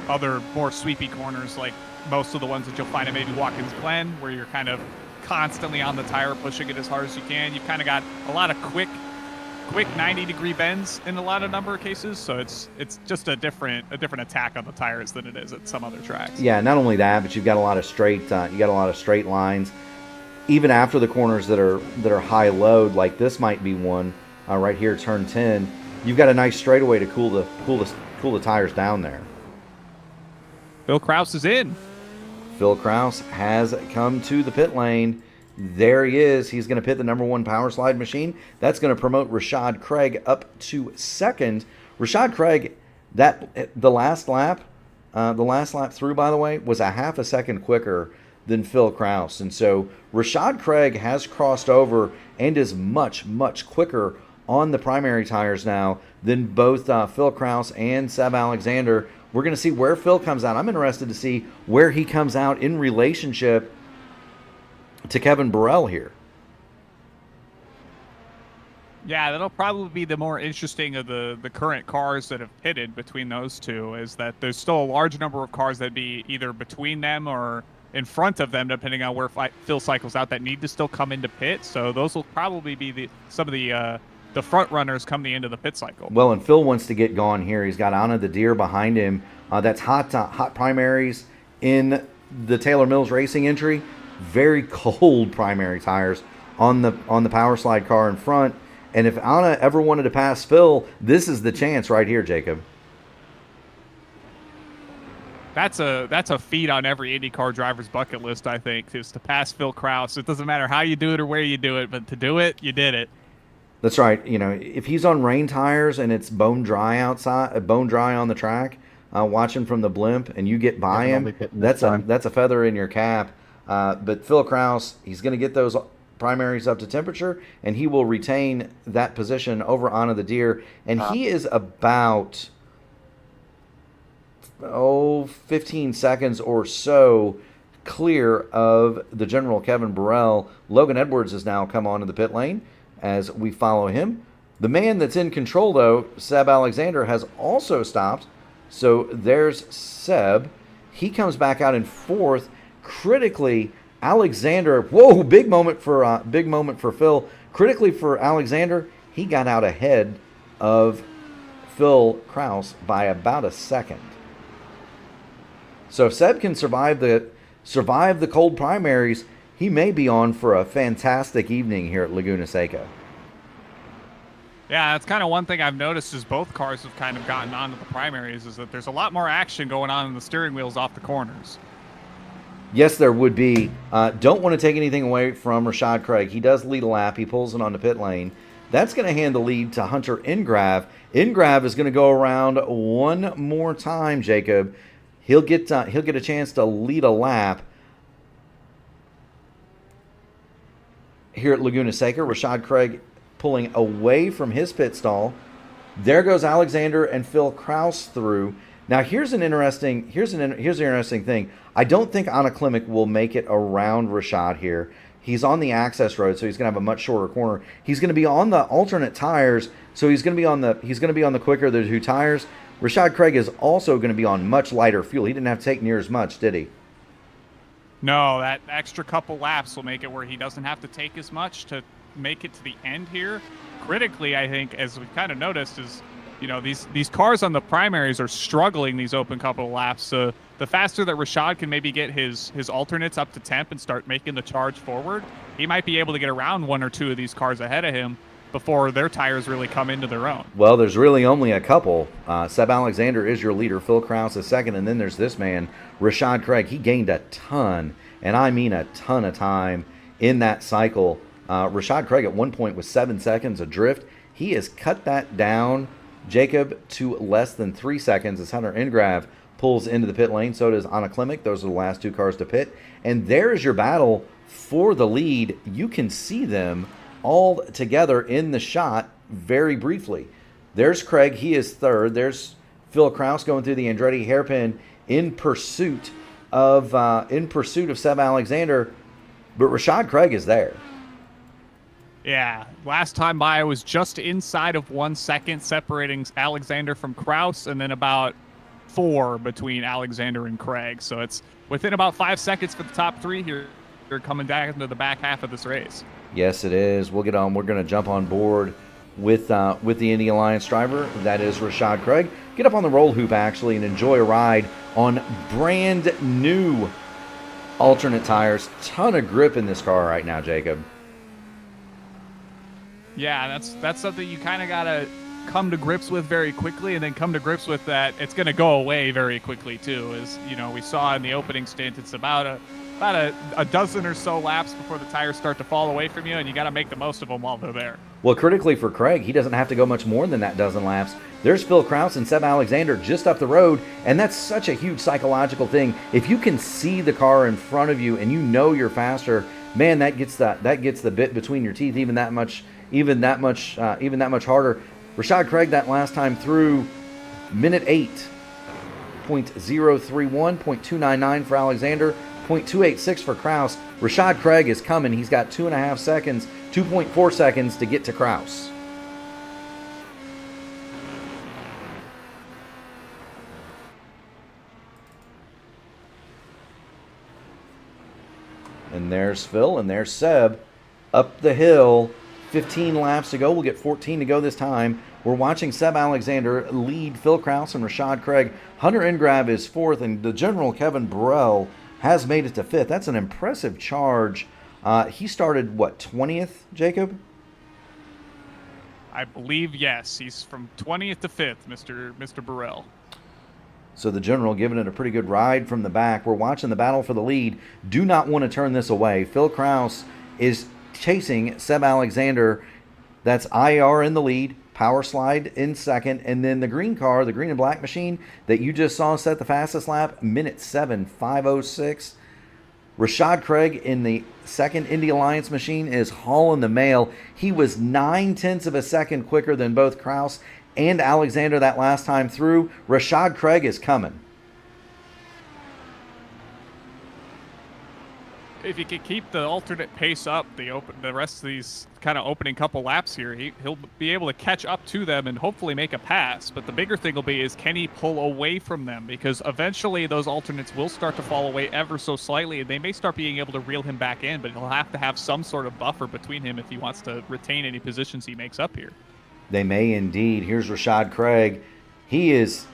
other more sweepy corners like most of the ones that you'll find at maybe Watkins Glen, where you're kind of constantly on the tire pushing it as hard as you can. You've kind of got a lot of quick 90-degree bends in a lot of number of cases, so it's just a different attack on the tires than it is at some other tracks. Yeah, not only that, but you've got a lot of straight lines. Even after the corners that are high load, like this might be one right here, turn 10. You've got a nice straightaway to cool the tires down there. Phil Kraus is in. Phil Kraus has come to the pit lane. There he is. He's going to pit the number 1 power slide machine. That's going to promote Rashad Craig up to second. Rashad Craig, the last lap through, by the way, was a half a second quicker than Phil Kraus. And so Rashad Craig has crossed over and is much quicker on the primary tires now than both Phil Kraus and Seb Alexander. We're going to see where Phil comes out. I'm interested to see where he comes out in relationship to Kevin Burrell here. Yeah, that'll probably be the more interesting of the current cars that have pitted between those two, is that there's still a large number of cars that be either between them or in front of them, depending on where Phil cycles out, that need to still come into pit. So those will probably be some of the front runners come the end of the pit cycle. Well, and Phil wants to get going here. He's got Anna the Deer behind him. That's hot primaries in the Taylor Mills Racing entry. Very cold primary tires on the power slide car in front. And if Anna ever wanted to pass Phil, this is the chance right here, Jacob. That's a feat on every IndyCar driver's bucket list, I think, is to pass Phil Kraus. It doesn't matter how you do it or where you do it, but to do it, you did it. That's right. If he's on rain tires and it's bone dry outside, bone dry on the track, watching from the blimp, and you get by him, that's a feather in your cap. But Phil Kraus, he's going to get those primaries up to temperature, and he will retain that position over Anna the Deer. And he is about 15 seconds or so clear of the general Kevin Burrell. Logan Edwards has now come onto the pit lane as we follow him. The man that's in control, though, Seb Alexander, has also stopped. So there's Seb. He comes back out in fourth. Critically, Alexander, big moment for Phil. Critically for Alexander, he got out ahead of Phil Kraus by about a second. So if Seb can survive the cold primaries, he may be on for a fantastic evening here at Laguna Seca. Yeah, that's kind of one thing I've noticed as both cars have kind of gotten onto the primaries, is that there's a lot more action going on in the steering wheels off the corners. Yes, there would be. Don't want to take anything away from Rashad Craig. He does lead a lap. He pulls it on the pit lane. That's going to hand the lead to Hunter Ingraf. Ingraf is going to go around one more time, Jacob. He'll get a chance to lead a lap here at Laguna Seca. Rashad Craig pulling away from his pit stall. There goes Alexander and Phil Kraus through. Now here's an interesting thing. I don't think Anna Klimek will make it around Rashad here. He's on the access road, so he's going to have a much shorter corner. He's going to be on the alternate tires, so he's going to be on the quicker of the two tires. Rashad Craig is also going to be on much lighter fuel. He didn't have to take near as much, did he? No, that extra couple laps will make it where he doesn't have to take as much to make it to the end here. Critically, I think, as we kind of noticed, is these cars on the primaries are struggling these open couple of laps. So the faster that Rashad can maybe get his alternates up to temp and start making the charge forward, he might be able to get around one or two of these cars ahead of him before their tires really come into their own. Well, there's really only a couple. Seb Alexander is your leader. Phil Kraus is second, and then there's this man, Rashad Craig. He gained a ton, and I mean a ton of time in that cycle. Rashad Craig at one point was 7 seconds adrift. He has cut that down, Jacob, to less than 3 seconds as Hunter Ingrav pulls into the pit lane. So does Anna Klimek. Those are the last two cars to pit. And there's your battle for the lead. You can see them all together in the shot very briefly. There's Craig. He is third. There's Phil Kraus going through the Andretti hairpin in pursuit of Seb Alexander. But Rashad Craig is there. Yeah, last time by was just inside of 1 second separating Alexander from Kraus, and then about 4 between Alexander and Craig. So it's within about 5 seconds for the top three here. They're coming back into the back half of this race. Yes, it is. We'll get on. We're going to jump on board with the Indy Alliance driver. That is Rashad Craig. Get up on the roll hoop, actually, and enjoy a ride on brand new alternate tires. Ton of grip in this car right now, Jacob. Yeah, that's something you kind of got to come to grips with very quickly, and then come to grips with that it's going to go away very quickly too. As we saw in the opening stint, it's about a dozen or so laps before the tires start to fall away from you, and you got to make the most of them while they're there. Well, critically for Craig, he doesn't have to go much more than that dozen laps. There's Phil Kraus and Seb Alexander just up the road, and that's such a huge psychological thing. If you can see the car in front of you and you know you're faster, man, that gets the bit between your teeth even that much harder. Rashad Craig that last time through, minute 8, 0.031, 0.299 for Alexander, 0.286 for Kraus. Rashad Craig is coming. He's got 2.5 seconds, 2.4 seconds to get to Kraus. And there's Phil, and there's Seb up the hill. 15 laps to go. We'll get 14 to go this time. We're watching Seb Alexander lead Phil Kraus and Rashad Craig. Hunter Ingrav is fourth, and the general Kevin Burrell has made it to fifth. That's an impressive charge. He started, 20th, Jacob? I believe, yes. He's from 20th to 5th, Mr. Burrell. So the general giving it a pretty good ride from the back. We're watching the battle for the lead. Do not want to turn this away. Phil Kraus is chasing Seb Alexander. That's IR in the lead, Power Slide in second, and then the green car, the green and black machine that you just saw set the fastest lap, minute 7:5:06. Rashad Craig in the second Indy Alliance machine is hauling the mail. He was 0.9 of a second quicker than both Kraus and Alexander that last time through. Rashad Craig is coming. If he could keep the alternate pace up the rest of these kind of opening couple laps here, he'll be able to catch up to them and hopefully make a pass. But the bigger thing will be is, can he pull away from them? Because eventually those alternates will start to fall away ever so slightly, and they may start being able to reel him back in, but he'll have to have some sort of buffer between him if he wants to retain any positions he makes up here. They may indeed. Here's Rashad Craig. He has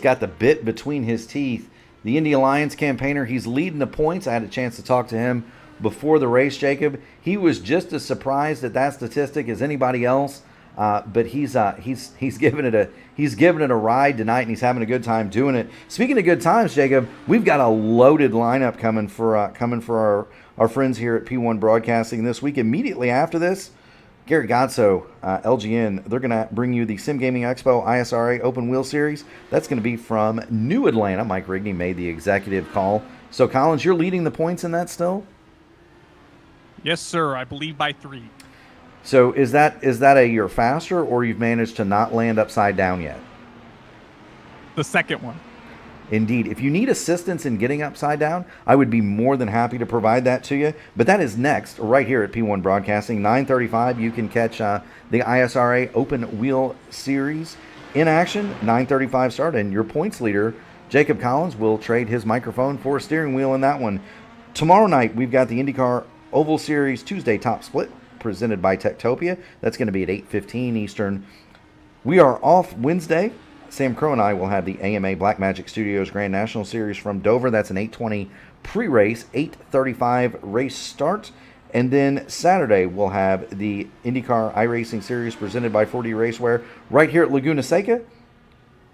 got the bit between his teeth. The Indy Alliance campaigner, he's leading the points. I had a chance to talk to him before the race, Jacob. He was just as surprised at that statistic as anybody else. But he's giving it a ride tonight, and he's having a good time doing it. Speaking of good times, Jacob, we've got a loaded lineup coming for our friends here at P1 Broadcasting this week. Immediately after this, Gary Godso, LGN, they're going to bring you the Sim Gaming Expo ISRA Open Wheel Series. That's going to be from New Atlanta. Mike Rigney made the executive call. So, Collins, you're leading the points in that still? Yes, sir. I believe by 3. So, is that a you're faster, or you've managed to not land upside down yet? The second one. Indeed. If you need assistance in getting upside down, I would be more than happy to provide that to you. But that is next, right here at P1 Broadcasting. 9:35, you can catch the ISRA Open Wheel Series in action. 9:35 start, and your points leader, Jacob Collins, will trade his microphone for a steering wheel in that one. Tomorrow night, we've got the INDYCAR Oval Series Tuesday Top Split, presented by Techtopia. That's going to be at 8:15 Eastern. We are off Wednesday. Sam Crow and I will have the AMA Blackmagic Studios Grand National Series from Dover. That's an 8:20 pre-race, 8:35 race start. And then Saturday, we'll have the INDYCAR iRacing Series presented by 4D Racewear right here at Laguna Seca.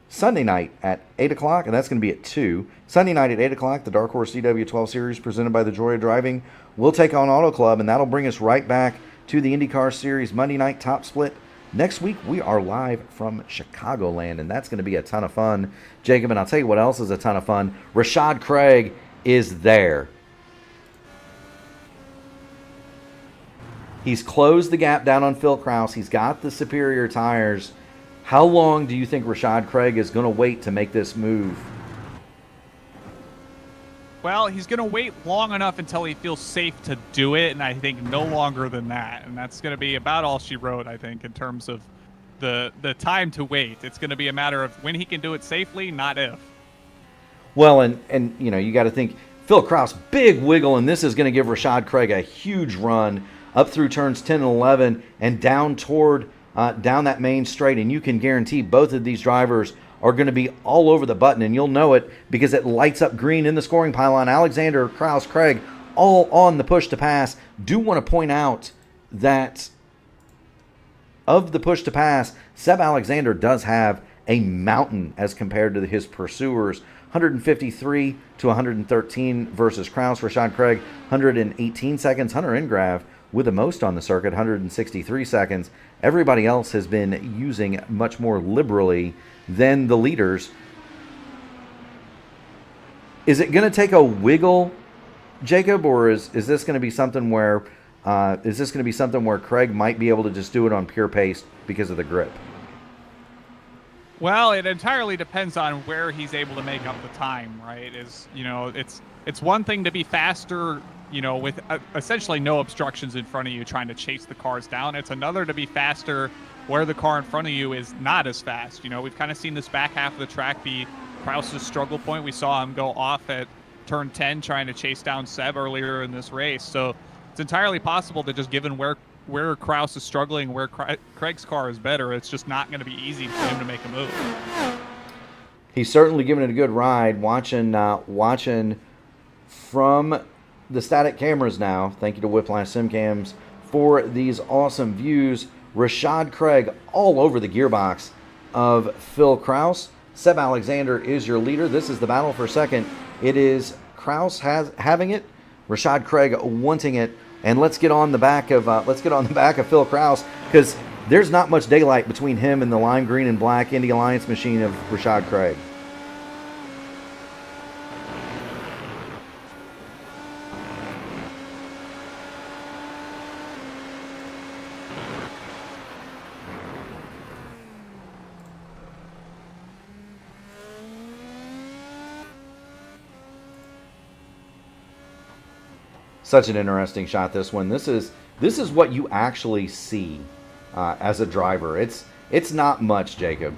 Sunday night at 8 o'clock, and that's going to be at 2. Sunday night at 8 o'clock, the Dark Horse CW12 Series presented by the Joy of Driving will take on Auto Club, and that'll bring us right back to the INDYCAR Series Monday night top split. Next week, we are live from Chicagoland, and that's going to be a ton of fun. Jacob, and I'll tell you what else is a ton of fun. Rashad Craig is there. He's closed the gap down on Phil Kraus. He's got the superior tires. How long do you think Rashad Craig is going to wait to make this move? Well, he's going to wait long enough until he feels safe to do it, and I think no longer than that. And that's going to be about all she wrote, I think, in terms of the time to wait. It's going to be a matter of when he can do it safely, not if. Well, and you know, you got to think, Phil Kraus, big wiggle, and this is going to give Rashad Craig a huge run up through turns 10 and 11 and down toward down that main straight. And you can guarantee both of these drivers are going to be all over the button, and you'll know it because it lights up green in the scoring pylon. Alexander, Kraus, Craig, all on the push to pass. Do want to point out that of the push to pass, Seb Alexander does have a mountain as compared to his pursuers. 153 to 113 versus Kraus. Rashad Craig, 118 seconds. Hunter Ingrav with the most on the circuit, 163 seconds. Everybody else has been using much more liberally than the leaders. Is it going to take a wiggle, Jacob, or is this going to be something where Craig might be able to just do it on pure pace because of the grip? Well, it entirely depends on where he's able to make up the time, right? It's one thing to be faster, with essentially no obstructions in front of you trying to chase the cars down. It's another to be faster where the car in front of you is not as fast. We've kind of seen this back half of the track be Kraus's struggle point. We saw him go off at turn 10 trying to chase down Seb earlier in this race. So it's entirely possible that just given where Kraus is struggling, where Craig's car is better, it's just not going to be easy for him to make a move. He's certainly giving it a good ride. Watching from the static cameras now. Thank you to Whiplash SimCams for these awesome views. Rashad Craig all over the gearbox of Phil Kraus. Seb Alexander is your leader. This is the battle for second. It is Kraus having it, Rashad Craig wanting it, and let's get on the back of Phil Kraus, because there's not much daylight between him and the lime green and black Indy Alliance machine of Rashad Craig. Such an interesting shot, this one. This is what you actually see as a driver. It's not much, Jacob.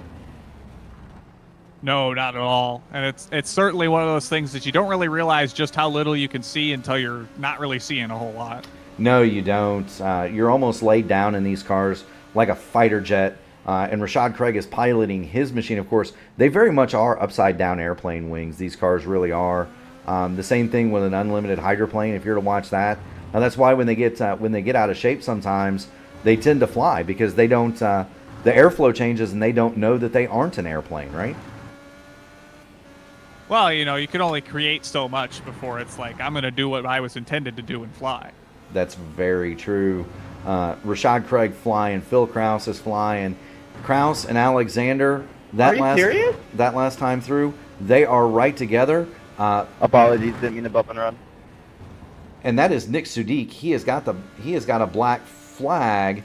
No, not at all. And it's certainly one of those things that you don't really realize just how little you can see until you're not really seeing a whole lot. No, you don't. You're almost laid down in these cars like a fighter jet. And Rashad Craig is piloting his machine, of course. They very much are upside-down airplane wings. These cars really are. The same thing with an unlimited hydroplane, if you're to watch that. Now that's why when they get out of shape sometimes, they tend to fly, because they don't the airflow changes and they don't know that they aren't an airplane, right? Well, you can only create so much before it's like, I'm going to do what I was intended to do and fly. That's very true. Rashad Craig flying. Phil Kraus is flying. Kraus and Alexander, that last time through, they are right together. Apologies, didn't mean to bump and run. And that is Nick Sudik. He has got a black flag.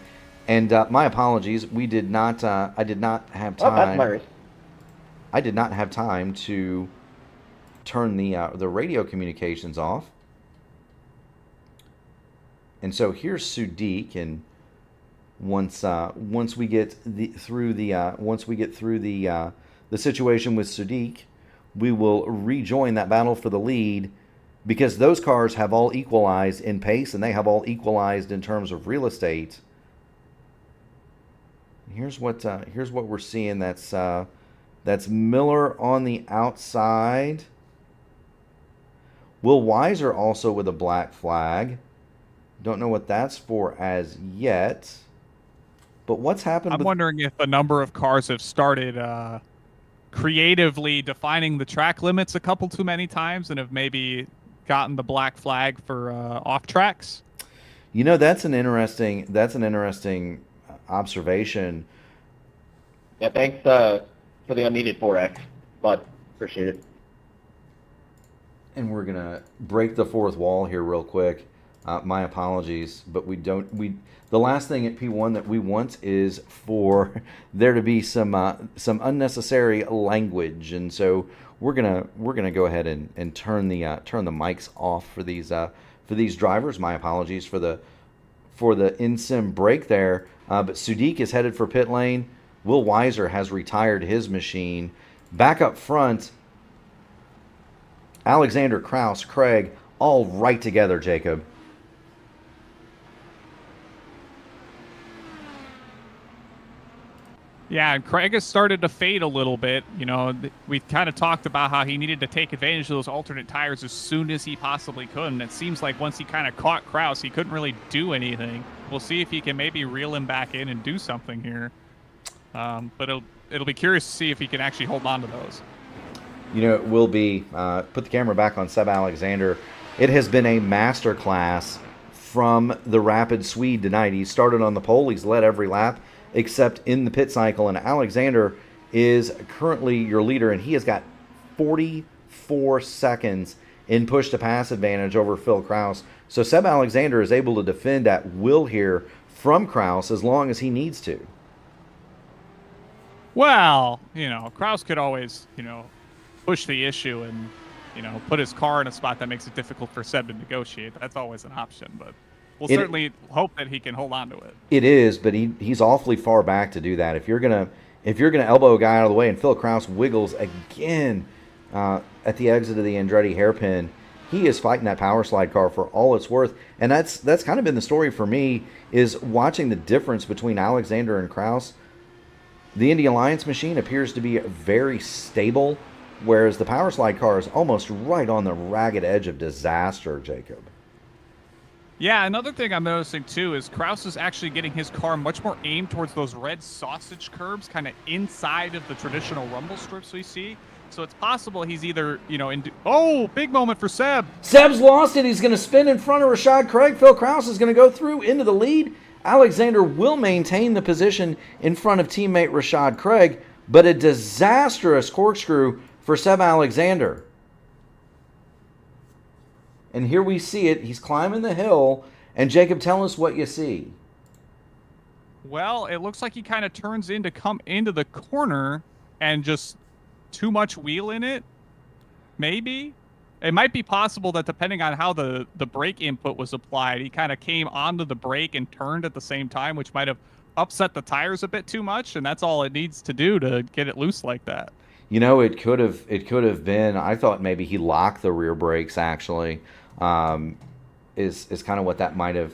And my apologies, we did not. I did not have time. Oh, that's my race. I did not have time to turn the radio communications off. And so here's Sudik, and once we get through the situation with Sudik, we will rejoin that battle for the lead, because those cars have all equalized in pace and they have all equalized in terms of real estate. Here's what we're seeing. That's Miller on the outside. Will Weiser also with a black flag. Don't know what that's for as yet. But what's happened? I'm wondering if a number of cars have started creatively defining the track limits a couple too many times and have maybe gotten the black flag for off tracks. You know, that's an interesting observation. Yeah, thanks for the unneeded 4X, but appreciate it. And we're gonna break the fourth wall here real quick. My apologies, but the last thing at P1 that we want is for there to be some unnecessary language, and so we're gonna go ahead and turn the mics off for these drivers. My apologies for the in-sim break there. But Sudik is headed for pit lane. Will Weiser has retired his machine. Back up front, Alexander, Kraus, Craig, all right together, Jacob. Yeah, and Craig has started to fade a little bit. You know, we kind of talked about how he needed to take advantage of those alternate tires as soon as he possibly could. And it seems like once he kind of caught Kraus, he couldn't really do anything. We'll see if he can maybe reel him back in and do something here. But it'll be curious to see if he can actually hold on to those. You know, it will be. Put the camera back on Seb Alexander. It has been a masterclass from the Rapid Swede tonight. He started on the pole. He's led every lap except in the pit cycle. And Alexander is currently your leader, and he has got 44 seconds in push-to-pass advantage over Phil Kraus. So Seb Alexander is able to defend at will here from Kraus as long as he needs to. Well, you know, Kraus could always, you know, push the issue and, you know, put his car in a spot that makes it difficult for Seb to negotiate. That's always an option, but we'll certainly hope that he can hold on to it. It is, but he's awfully far back to do that. If you're gonna elbow a guy out of the way, and Phil Kraus wiggles again at the exit of the Andretti hairpin, he is fighting that power slide car for all it's worth. And that's kind of been the story for me, is watching the difference between Alexander and Kraus. The Indy Alliance machine appears to be very stable, whereas the power slide car is almost right on the ragged edge of disaster, Jacob. Yeah, another thing I'm noticing too is Kraus is actually getting his car much more aimed towards those red sausage curbs, kind of inside of the traditional rumble strips we see. So it's possible he's either, you know, oh, big moment for Seb. Seb's lost it. He's going to spin in front of Rashad Craig. Phil Kraus is going to go through into the lead. Alexander will maintain the position in front of teammate Rashad Craig, but a disastrous corkscrew for Seb Alexander. And here we see it. He's climbing the hill. And Jacob, tell us what you see. Well, it looks like he kind of turns in to come into the corner and just too much wheel in it. Maybe. It might be possible that depending on how the brake input was applied, he kind of came onto the brake and turned at the same time, which might have upset the tires a bit too much. And that's all it needs to do to get it loose like that. You know, it could have been. I thought maybe he locked the rear brakes. Actually, is kind of what that might have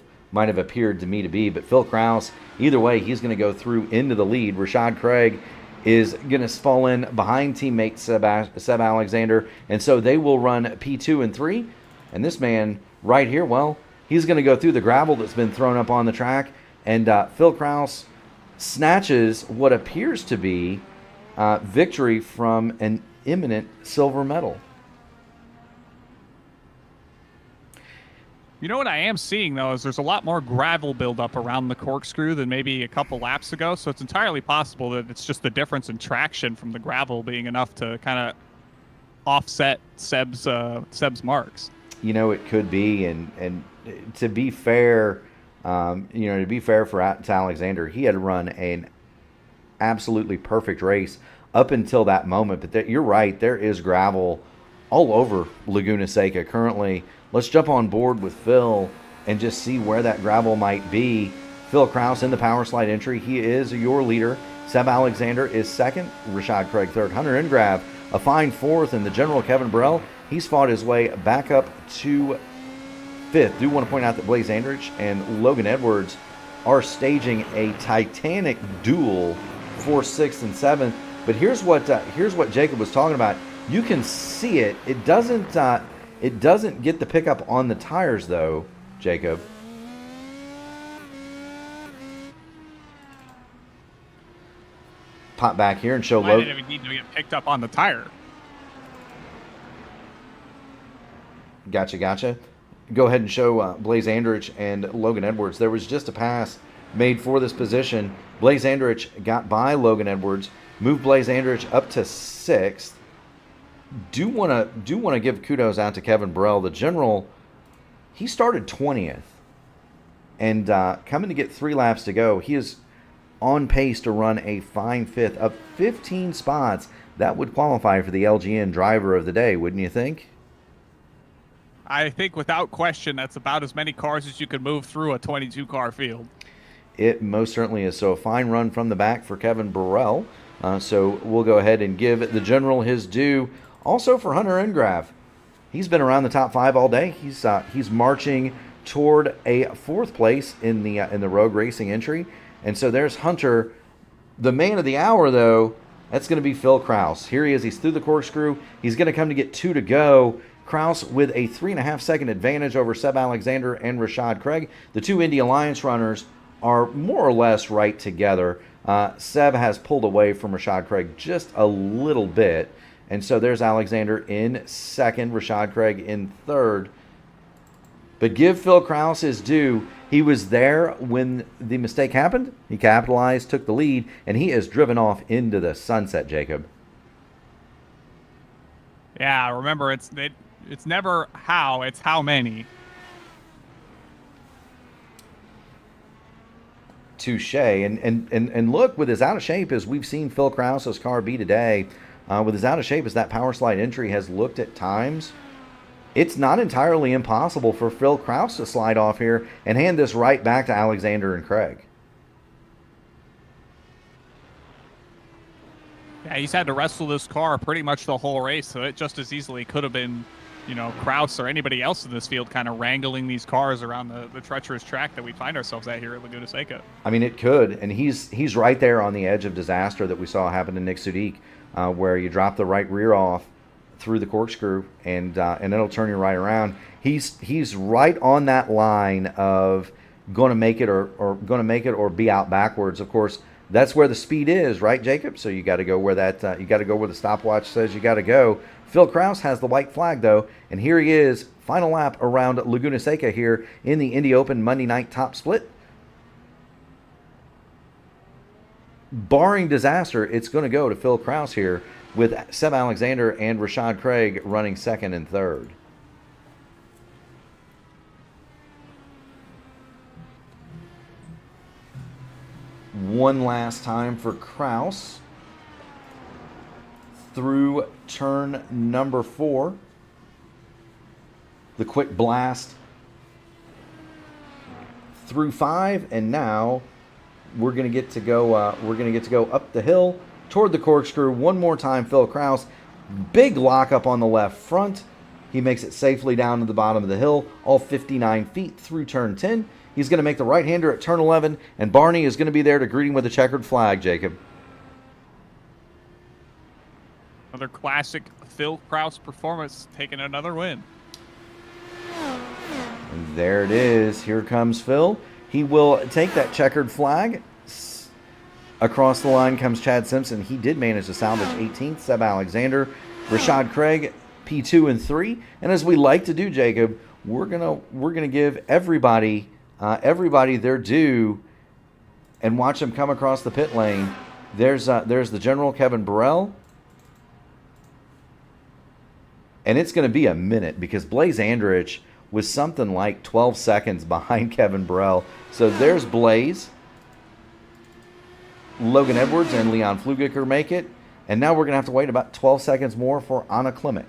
appeared to me to be. But Phil Kraus, either way, he's going to go through into the lead. Rashad Craig is going to fall in behind teammate Seb Alexander, and so they will run P2 and 3. And this man right here, well, he's going to go through the gravel that's been thrown up on the track, and Phil Kraus snatches what appears to be victory from an imminent silver medal. You know what I am seeing, though, is there's a lot more gravel buildup around the corkscrew than maybe a couple laps ago, so it's entirely possible that it's just the difference in traction from the gravel being enough to kind of offset Seb's marks. You know, it could be, and to be fair, to be fair to Alexander, he had run an absolutely perfect race up until that moment. But you're right, there is gravel all over Laguna Seca currently. Let's jump on board with Phil and just see where that gravel might be. Phil Kraus in the power slide entry. He is your leader. Seb Alexander is second. Rashad Craig third. Hunter Ingrav a fine fourth. And the general Kevin Burrell, he's fought his way back up to fifth. Do want to point out that Blaze Andrich and Logan Edwards are staging a titanic duel for sixth and seventh. But here's what Jacob was talking about. You can see it. It doesn't get the pickup on the tires, though, Jacob. Pop back here and show Logan. I didn't even need to get picked up on the tire. Gotcha. Go ahead and show Blaze Andrich and Logan Edwards. There was just a pass made for this position. Blaze Andrich got by Logan Edwards, moved Blaze Andrich up to sixth. Do want to give kudos out to Kevin Burrell, the general. He started 20th, and coming to get 3 laps to go, he is on pace to run a fine fifth, up 15 spots. That would qualify for the LGN driver of the day, wouldn't you think? I think without question that's about as many cars as you could move through a 22-car field. It most certainly is. So a fine run from the back for Kevin Burrell. So we'll go ahead and give the general his due. Also for Hunter Ingrav, he's been around the top 5 all day. He's marching toward a 4th place in the Rogue Racing entry, and so there's Hunter. The man of the hour, though, that's going to be Phil Kraus. Here he is. He's through the corkscrew. He's going to come to get 2 to go. Kraus with a 3.5 second advantage over Seb Alexander and Rashad Craig. The 2 Indy Alliance runners are more or less right together. Seb has pulled away from Rashad Craig just a little bit. And so there's Alexander in second, Rashad Craig in third. But give Phil Kraus his due. He was there when the mistake happened. He capitalized, took the lead, and he is driven off into the sunset, Jacob. Yeah, remember, it's never how, it's how many. Touche. And look, with as out of shape as we've seen Phil Kraus's car be today, with as out of shape as that power slide entry has looked at times, it's not entirely impossible for Phil Kraus to slide off here and hand this right back to Alexander and Craig. Yeah, he's had to wrestle this car pretty much the whole race, so it just as easily could have been, Kraus or anybody else in this field kind of wrangling these cars around the treacherous track that we find ourselves at here at Laguna Seca. I mean, it could, and he's right there on the edge of disaster that we saw happen to Nick Sudik, where you drop the right rear off through the corkscrew and it'll turn you right around. He's right on that line of going to make it or be out backwards. Of course, that's where the speed is, right, Jacob? So you got to go where the stopwatch says you got to go. Phil Kraus has the white flag though, and here he is, final lap around Laguna Seca here in the Indy Open Monday night top split. Barring disaster, it's going to go to Phil Kraus here with Seb Alexander and Rashad Craig running second and third. One last time for Kraus through turn number 4. The quick blast through 5, and now we're going to get to go up the hill toward the corkscrew one more time. Phil Kraus, big lockup on the left front. He makes it safely down to the bottom of the hill, all 59 feet through turn 10. He's going to make the right-hander at turn 11, and Barney is going to be there to greet him with a checkered flag, Jacob. Another classic Phil Kraus performance, taking another win. And there it is. Here comes Phil. He will take that checkered flag. Across the line comes Chad Simpson. He did manage to salvage 18th. Seb Alexander, Rashad Craig, P2 and 3. And as we like to do, Jacob, we're gonna give everybody their due and watch them come across the pit lane. There's the general, Kevin Burrell. And it's going to be a minute because Blaze Andrich was something like 12 seconds behind Kevin Burrell. So there's Blaze. Logan Edwards and Leon Flugicker make it. And now we're going to have to wait about 12 seconds more for Anna Klimek.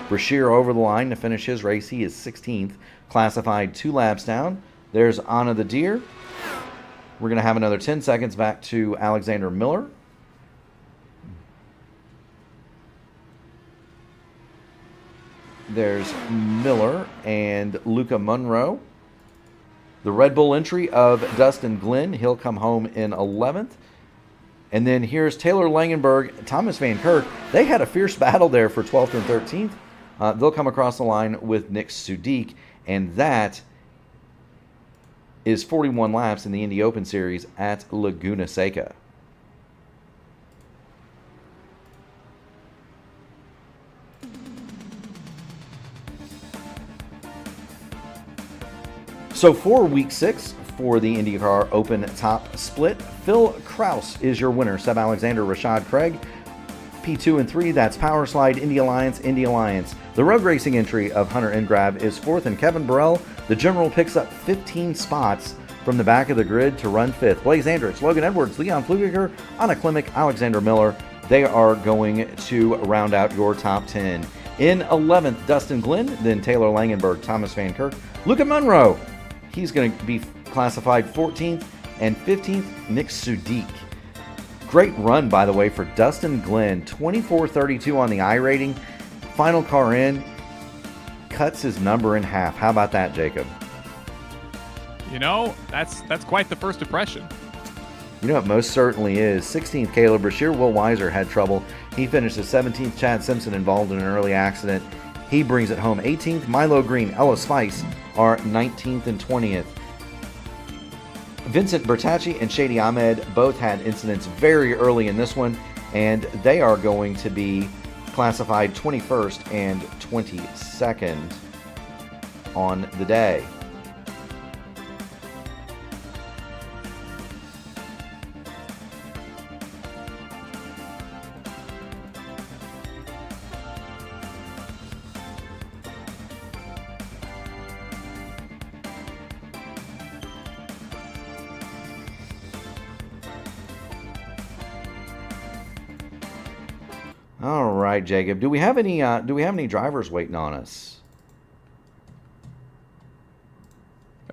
Brashear over the line to finish his race. He is 16th, classified 2 laps down. There's Anna the Deer. We're going to have another 10 seconds back to Alexander Miller. There's Miller and Luca Munro. The Red Bull entry of Dustin Glenn. He'll come home in 11th. And then here's Taylor Langenberg, Thomas Van Kirk. They had a fierce battle there for 12th and 13th. They'll come across the line with Nick Sudik. And that is 41 laps in the Indy Open Series at Laguna Seca. So for week 6 for the IndyCar Open Top Split, Phil Kraus is your winner. Seb Alexander, Rashad Craig. P2 and 3, that's Power Slide, Indy Alliance, Indy Alliance. The road racing entry of Hunter Ingrab is 4th, and Kevin Burrell, the general, picks up 15 spots from the back of the grid to run 5th. Blaze Andrich, Logan Edwards, Leon Flugiger, Anna Klimek, Alexander Miller. They are going to round out your top 10. In 11th, Dustin Glenn, then Taylor Langenberg, Thomas Van Kirk, Luca Munro. He's going to be classified 14th, and 15th, Nick Sudik. Great run, by the way, for Dustin Glenn. 24.32 on the iRating. Final car in. Cuts his number in half. How about that, Jacob? You know, that's quite the first impression. You know, it most certainly is. 16th, Caleb Brashear. Will Weiser had trouble. He finished as 17th. Chad Simpson involved in an early accident. He brings it home. 18th, Milo Green, Ella Spice are 19th and 20th. Vincent Bertacci and Shady Ahmed both had incidents very early in this one, and they are going to be classified 21st and 22nd on the day. All right, Jacob. Do we have any drivers waiting on us?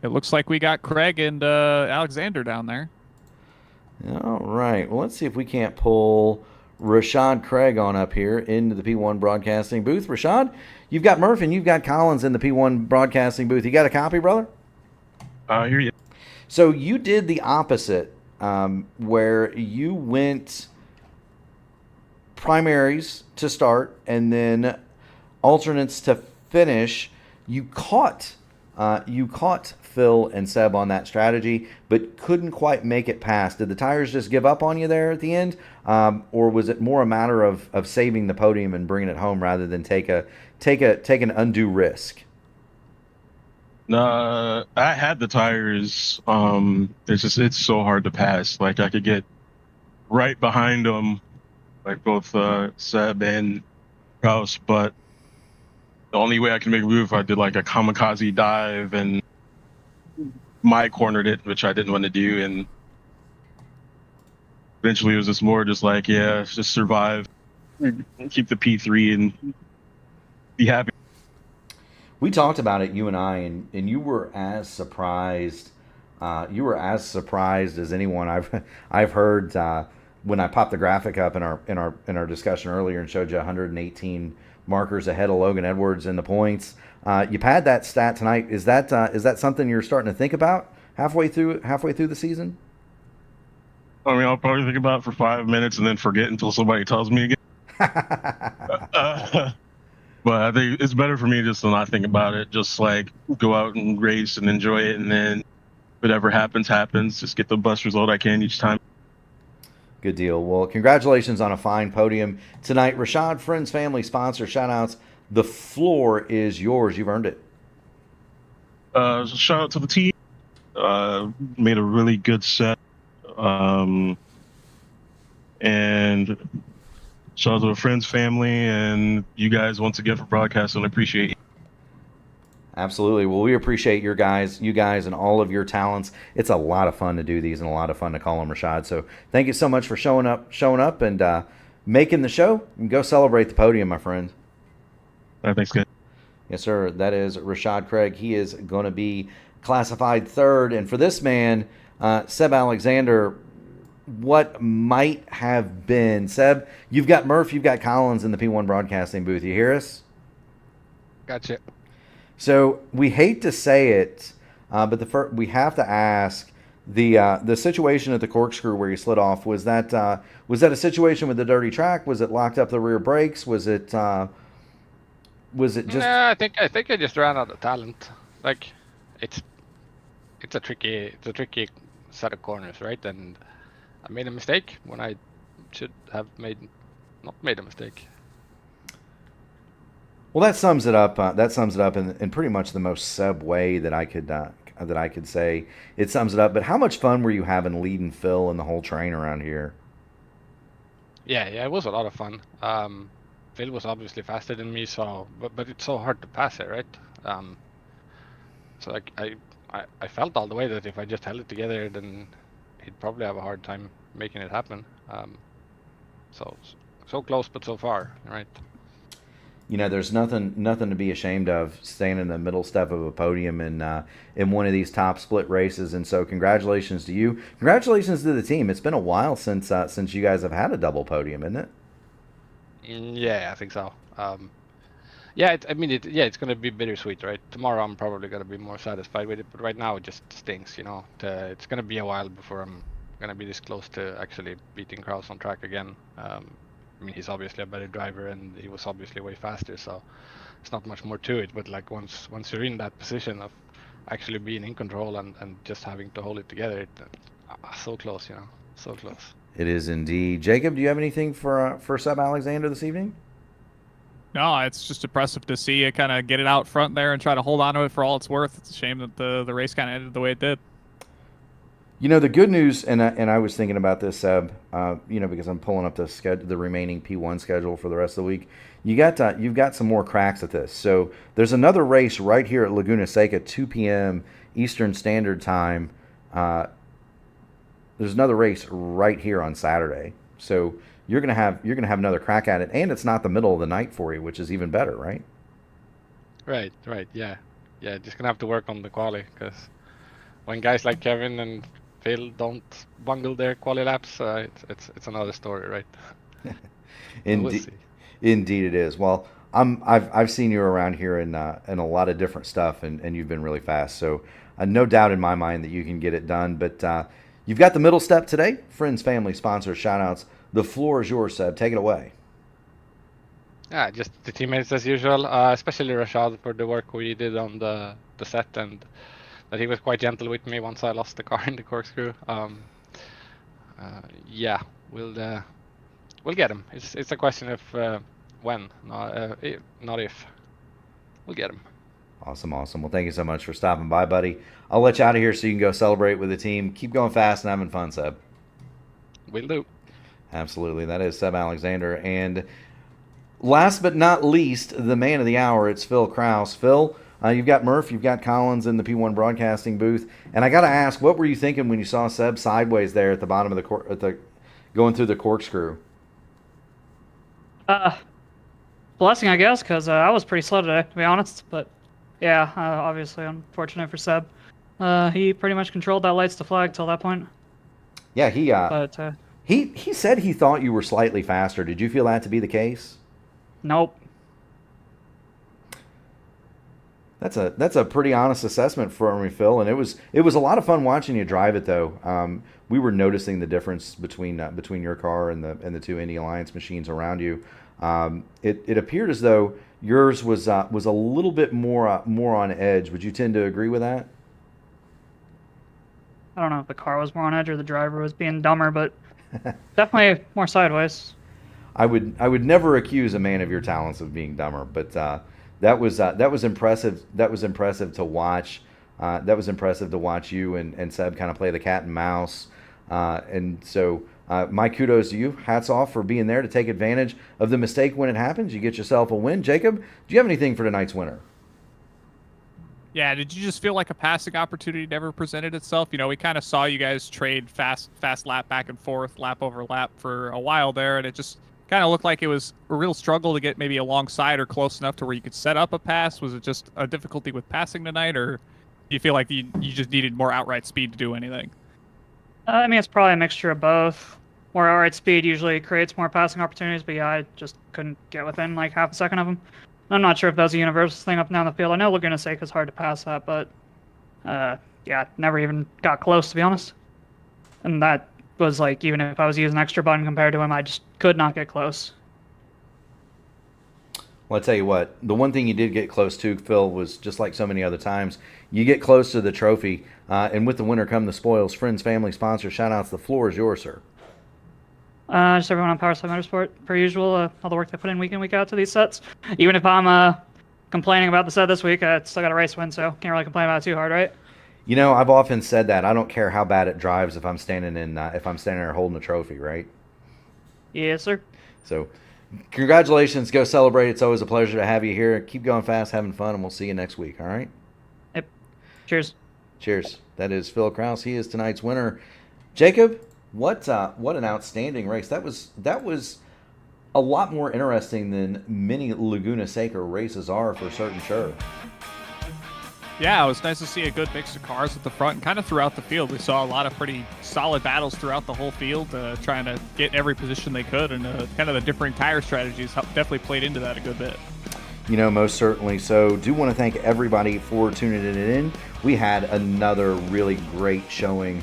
It looks like we got Craig and Alexander down there. All right. Well, let's see if we can't pull Rashad Craig on up here into the P1 broadcasting booth. Rashad, you've got Murph and you've got Collins in the P1 broadcasting booth. You got a copy, brother? Here you. So you did the opposite, where you went primaries to start and then alternates to finish. You caught Phil and Seb on that strategy, but couldn't quite make it past. Did the tires just give up on you there at the end, or was it more a matter of saving the podium and bringing it home rather than take an undue risk? I had the tires. It's so hard to pass. Like I could get right behind them, like both Seb and Kraus, but the only way I can make a move if I did like a kamikaze dive and my cornered it, which I didn't want to do, and eventually it was just more just like, yeah, just survive, keep the P3 and be happy. We talked about it, you and I, and you were as surprised. You were as surprised as anyone I've heard when I popped the graphic up in our discussion earlier and showed you 118 markers ahead of Logan Edwards in the points. You had that stat tonight. Is that something you're starting to think about halfway through the season? I mean, I'll probably think about it for 5 minutes and then forget until somebody tells me again. But I think it's better for me just to not think about it. Just like go out and race and enjoy it, and then whatever happens, happens. Just get the best result I can each time. Good deal. Well, congratulations on a fine podium tonight. Rashad, friends, family, sponsor, shout outs. The floor is yours. You've earned it. Shout out to the team. Made a really good set. And shout out to the friends, family, and you guys once again for broadcasting. I appreciate it. Absolutely. Well, we appreciate you guys, and all of your talents. It's a lot of fun to do these and a lot of fun to call them, Rashad. So thank you so much for showing up and making the show. And go celebrate the podium, my friend. Thanks, guys. Yes, sir. That is Rashad Craig. He is going to be classified third. And for this man, Seb Alexander, what might have been. Seb, you've got Murph, you've got Collins in the P1 broadcasting booth. You hear us? Gotcha. So we hate to say it, but we have to ask the situation at the corkscrew where you slid off. Was that a situation with the dirty track? Was it locked up the rear brakes? Was it just? Yeah, I think I just ran out of talent. Like, it's a tricky set of corners, right? And I made a mistake when I should have not made a mistake. Well, that sums it up. In pretty much the most Seb way that I could say. It sums it up. But how much fun were you having leading Phil and the whole train around here? Yeah, it was a lot of fun. Phil was obviously faster than me, so but it's so hard to pass it, right? So like I felt all the way that if I just held it together, then he'd probably have a hard time making it happen. So close, but so far, right? You know, there's nothing to be ashamed of staying in the middle step of a podium in one of these top split races. And so, congratulations to you. Congratulations to the team. It's been a while since you guys have had a double podium, isn't it? Yeah, I think so. Yeah, it's gonna be bittersweet, right? Tomorrow I'm probably gonna be more satisfied with it, but right now it just stinks, you know. It's gonna be a while before I'm gonna be this close to actually beating Kraus on track again. I mean, he's obviously a better driver, and he was obviously way faster, so it's not much more to it. But like once you're in that position of actually being in control and just having to hold it together, so close, you know, so close. It is indeed. Jacob, do you have anything for Seb Alexander this evening? No, it's just impressive to see you kind of get it out front there and try to hold on to it for all it's worth. It's a shame that the race kind of ended the way it did. You know, the good news, and I was thinking about this, Seb, because I'm pulling up the remaining P1 schedule for the rest of the week. You've got some more cracks at this. So there's another race right here at Laguna Seca, 2 p.m. Eastern Standard Time. There's another race right here on Saturday. So you're gonna have another crack at it, and it's not the middle of the night for you, which is even better, right? Right, yeah. Just gonna have to work on the quali, because when guys like Kevin and Phil don't bungle their quali laps, it's another story, right? Indeed it is. Well, I've seen you around here in a lot of different stuff, and you've been really fast. So no doubt in my mind that you can get it done. But you've got the middle step today. Friends, family, sponsors, shout-outs. The floor is yours, Seb. Take it away. Yeah, just the teammates as usual, especially Rashad for the work we did on the set, and that he was quite gentle with me once I lost the car in the corkscrew. Yeah, we'll get him. It's a question of when, not if. We'll get him. Awesome. Well, thank you so much for stopping by, buddy. I'll let you out of here so you can go celebrate with the team. Keep going fast and having fun, Seb. Will do. Absolutely. That is Seb Alexander. And last but not least, the man of the hour, it's Phil Kraus. Phil, you've got Murph, you've got Collins in the P1 broadcasting booth. And I got to ask, what were you thinking when you saw Seb sideways there at the bottom of going through the corkscrew? Blessing, I guess, because I was pretty slow today, to be honest. But yeah, obviously unfortunate for Seb. He pretty much controlled that lights to flag till that point. Yeah, he said he thought you were slightly faster. Did you feel that to be the case? Nope. That's a pretty honest assessment for me, Phil, and it was a lot of fun watching you drive it though. We were noticing the difference between your car and the two Indy Alliance machines around you. It appeared as though yours was a little bit more on edge. Would you tend to agree with that? I don't know if the car was more on edge or the driver was being dumber, but definitely more sideways. I would never accuse a man of your talents of being dumber, but that was impressive. That was impressive to watch that was impressive to watch you and Seb kind of play the cat and mouse. And so my kudos to you. Hats off for being there to take advantage of the mistake when it happens. You get yourself a win. Jacob, do you have anything for tonight's winner? Yeah, did you just feel like a passing opportunity never presented itself? You know, we kind of saw you guys trade fast lap back and forth, lap over lap for a while there, and it just kind of looked like it was a real struggle to get maybe alongside or close enough to where you could set up a pass. Was it just a difficulty with passing tonight, or do you feel like you just needed more outright speed to do anything? I mean, it's probably a mixture of both. More outright speed usually creates more passing opportunities, but yeah, I just couldn't get within like half a second of them. I'm not sure if that was a universal thing up and down the field. I know Laguna Seca's hard to pass that, but yeah, never even got close, to be honest. And that was like, even if I was using extra button compared to him, I just could not get close. Well, I tell you what, the one thing you did get close to, Phil, was just like so many other times, you get close to the trophy, and with the winner come the spoils. Friends, family, sponsors, shout-outs. The floor is yours, sir. Just everyone on Powerside Motorsport, per usual, all the work they put in week out to these sets. Even if I'm complaining about the set this week, I still got a race win, so can't really complain about it too hard, right? You know, I've often said that. I don't care how bad it drives if I'm standing there holding a trophy, right? Yes, sir. So, congratulations. Go celebrate. It's always a pleasure to have you here. Keep going fast, having fun, and we'll see you next week, all right? Yep. Cheers. Cheers. That is Phil Kraus. He is tonight's winner. Jacob, what an outstanding race. That was a lot more interesting than many Laguna Seca races are, for certain sure. Yeah, it was nice to see a good mix of cars at the front and kind of throughout the field. We saw a lot of pretty solid battles throughout the whole field, trying to get every position they could, and kind of the differing tire strategies definitely played into that a good bit. You know, most certainly. So, do want to thank everybody for tuning it in. We had another really great showing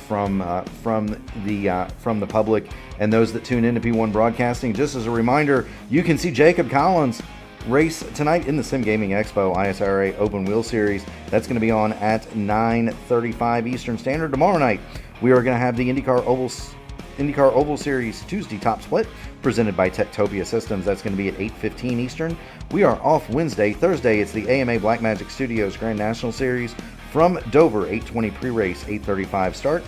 from the public and those that tune in to P1 Broadcasting. Just as a reminder, you can see Jacob Collins race tonight in the Sim Gaming Expo ISRA Open Wheel Series. That's going to be on at 9:35 Eastern Standard. Tomorrow night, we are going to have the INDYCAR Oval Series Tuesday Top Split presented by Techtopia Systems. That's going to be at 8:15 Eastern. We are off Wednesday. Thursday, it's the AMA Blackmagic Studios Grand National Series from Dover, 8:20 pre-race, 8:35 start.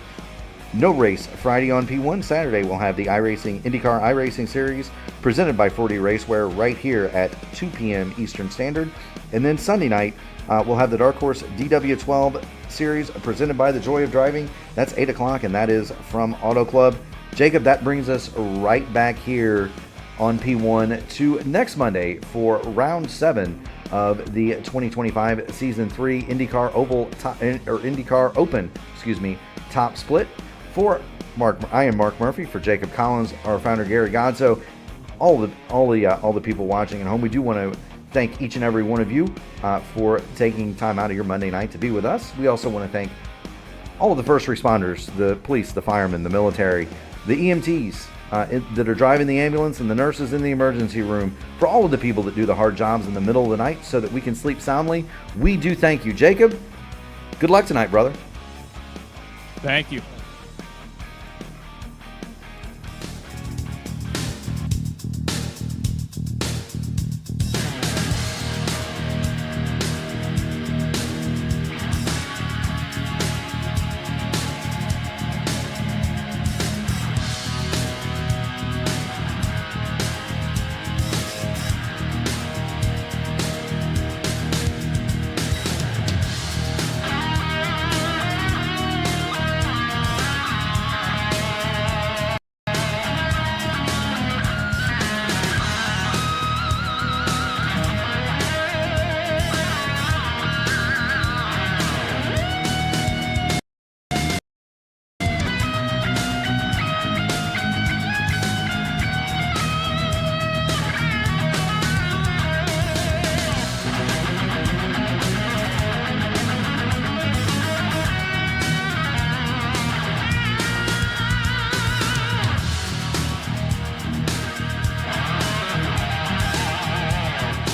No race Friday on P1. Saturday, we'll have the INDYCAR iRacing Series presented by 4D Racewear right here at 2 p.m. Eastern Standard. And then Sunday night, we'll have the Dark Horse DW12 Series presented by The Joy of Driving. That's 8 o'clock, and that is from Auto Club. Jacob, that brings us right back here on P1 to next Monday for Round 7 of the 2025 Season 3 INDYCAR Open, Top Split. For I am Mark Murphy. For Jacob Collins, our founder Gary Godso, all the people watching at home, we do want to thank each and every one of you for taking time out of your Monday night to be with us. We also want to thank all of the first responders, the police, the firemen, the military, the EMTs that are driving the ambulance, and the nurses in the emergency room, for all of the people that do the hard jobs in the middle of the night so that we can sleep soundly. We do thank you. Jacob, good luck tonight, brother. Thank you.